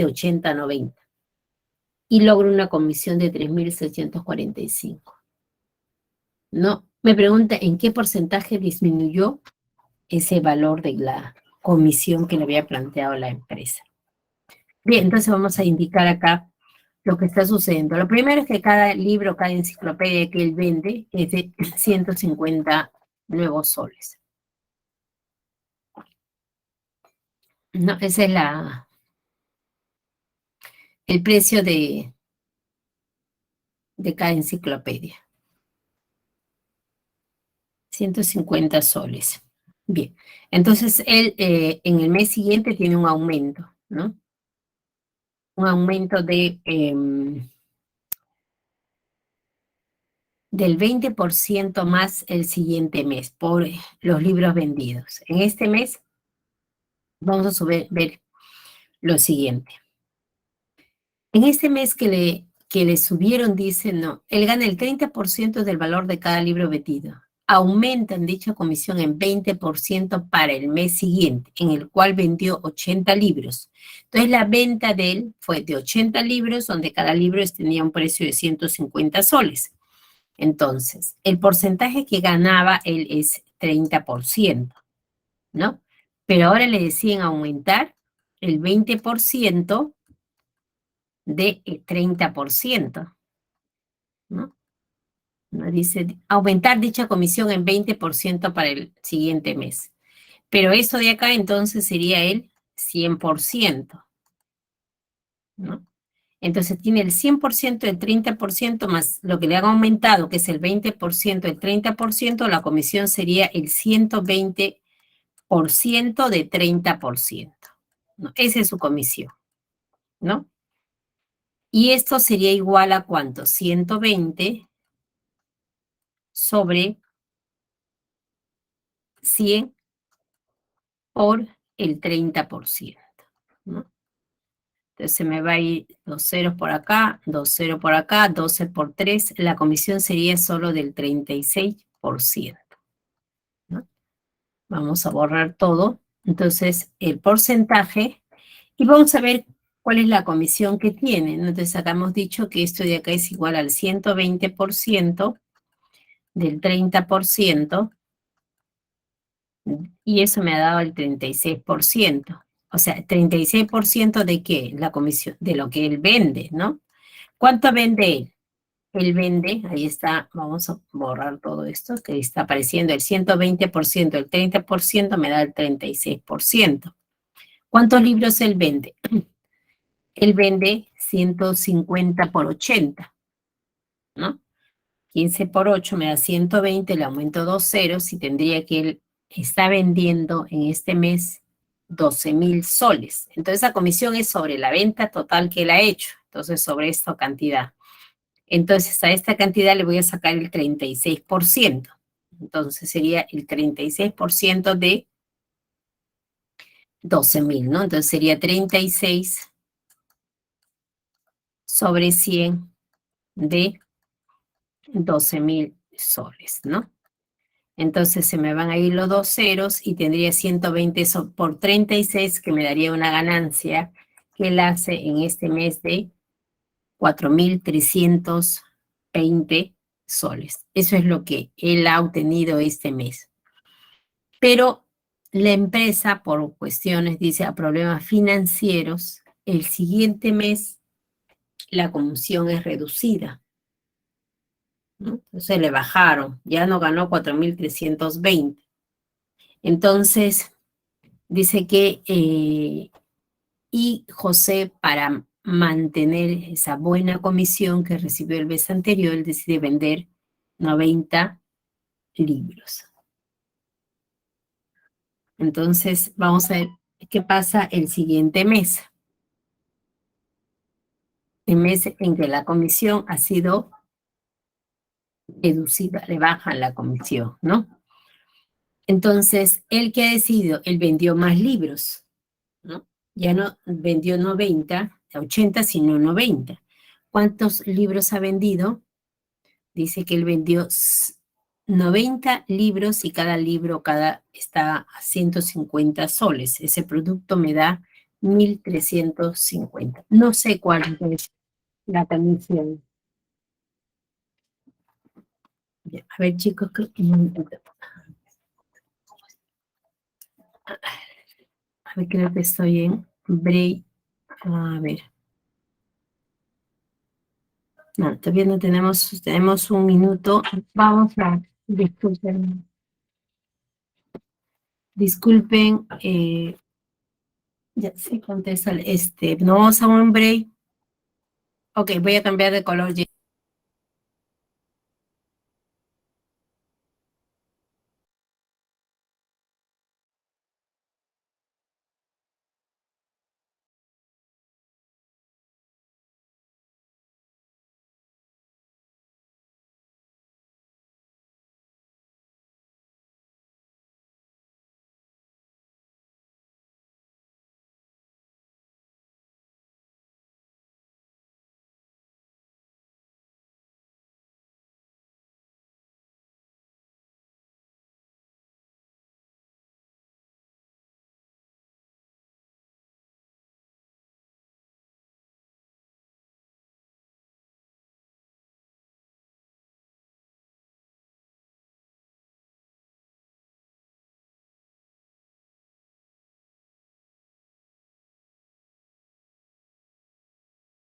80 a 90 y logra una comisión de 3.645. No, me pregunta en qué porcentaje disminuyó ese valor de la comisión que le había planteado la empresa. Bien, entonces vamos a indicar acá lo que está sucediendo. Lo primero es que cada libro, cada enciclopedia que él vende es de 150 nuevos soles. No, ese es el precio de cada enciclopedia. 150 soles. Bien, entonces él en el mes siguiente tiene un aumento, ¿no? Un aumento del 20% más el siguiente mes por los libros vendidos. En este mes vamos a ver lo siguiente. En este mes que le subieron, dice, no, él gana el 30% del valor de cada libro vendido. Aumentan dicha comisión en 20% para el mes siguiente, en el cual vendió 80 libros. Entonces, la venta de él fue de 80 libros, donde cada libro tenía un precio de 150 soles. Entonces, el porcentaje que ganaba él es 30%, ¿no? Pero ahora le deciden aumentar el 20% de 30%, ¿no? Nos dice aumentar dicha comisión en 20% para el siguiente mes. Pero eso de acá entonces sería el 100%, ¿no? Entonces tiene el 100%, el 30% más lo que le han aumentado, que es el 20%, el 30%, la comisión sería el 120% de 30%, ¿no? Esa es su comisión, ¿no? Y esto sería igual a ¿cuánto? 120 sobre 100 por el 30%, ¿no? Entonces se me va a ir 2 ceros por acá, 2 ceros por acá, 12 por 3, la comisión sería solo del 36%, ¿no? Vamos a borrar todo. Entonces el porcentaje, y vamos a ver cuál es la comisión que tiene, ¿no? Entonces acá hemos dicho que esto de acá es igual al 120% del 30%, y eso me ha dado el 36%. O sea, ¿36% de qué? La comisión, de lo que él vende, ¿no? ¿Cuánto vende él? Él vende, ahí está, vamos a borrar todo esto, que está apareciendo el 120%, el 30% me da el 36%. ¿Cuántos libros él vende? Él vende 150 por 80, ¿no? 15 por 8 me da 120, le aumento 2 ceros y tendría que él está vendiendo en este mes 12,000 soles. Entonces la comisión es sobre la venta total que él ha hecho, entonces sobre esta cantidad. Entonces a esta cantidad le voy a sacar el 36%. Entonces sería el 36% de 12,000, ¿no? Entonces sería 36 sobre 100 de 12,000 soles, ¿no? Entonces se me van a ir los 2 ceros y tendría 120 por 36, que me daría una ganancia que él hace en este mes de 4,320 soles. Eso es lo que él ha obtenido este mes. Pero la empresa, por cuestiones, dice, a problemas financieros, el siguiente mes la comisión es reducida, ¿no? Entonces le bajaron, ya no ganó 4,320. Entonces, dice que, y José, para mantener esa buena comisión que recibió el mes anterior, él decide vender 90 libros. Entonces, vamos a ver qué pasa el siguiente mes. El mes en que la comisión ha sido reducida, le bajan la comisión, ¿no? Entonces, ¿él qué ha decidido? Él vendió más libros, ¿no? Ya no vendió 90, 80, sino 90. ¿Cuántos libros ha vendido? Dice que él vendió 90 libros y cada libro está a 150 soles. Ese producto me da 1,350. No sé cuál es la comisión. A ver, chicos, a ver, creo que estoy en break. A ver. No, todavía no tenemos un minuto. Vamos a, disculpen, ya se contesta, no vamos a un break. Ok, voy a cambiar de color.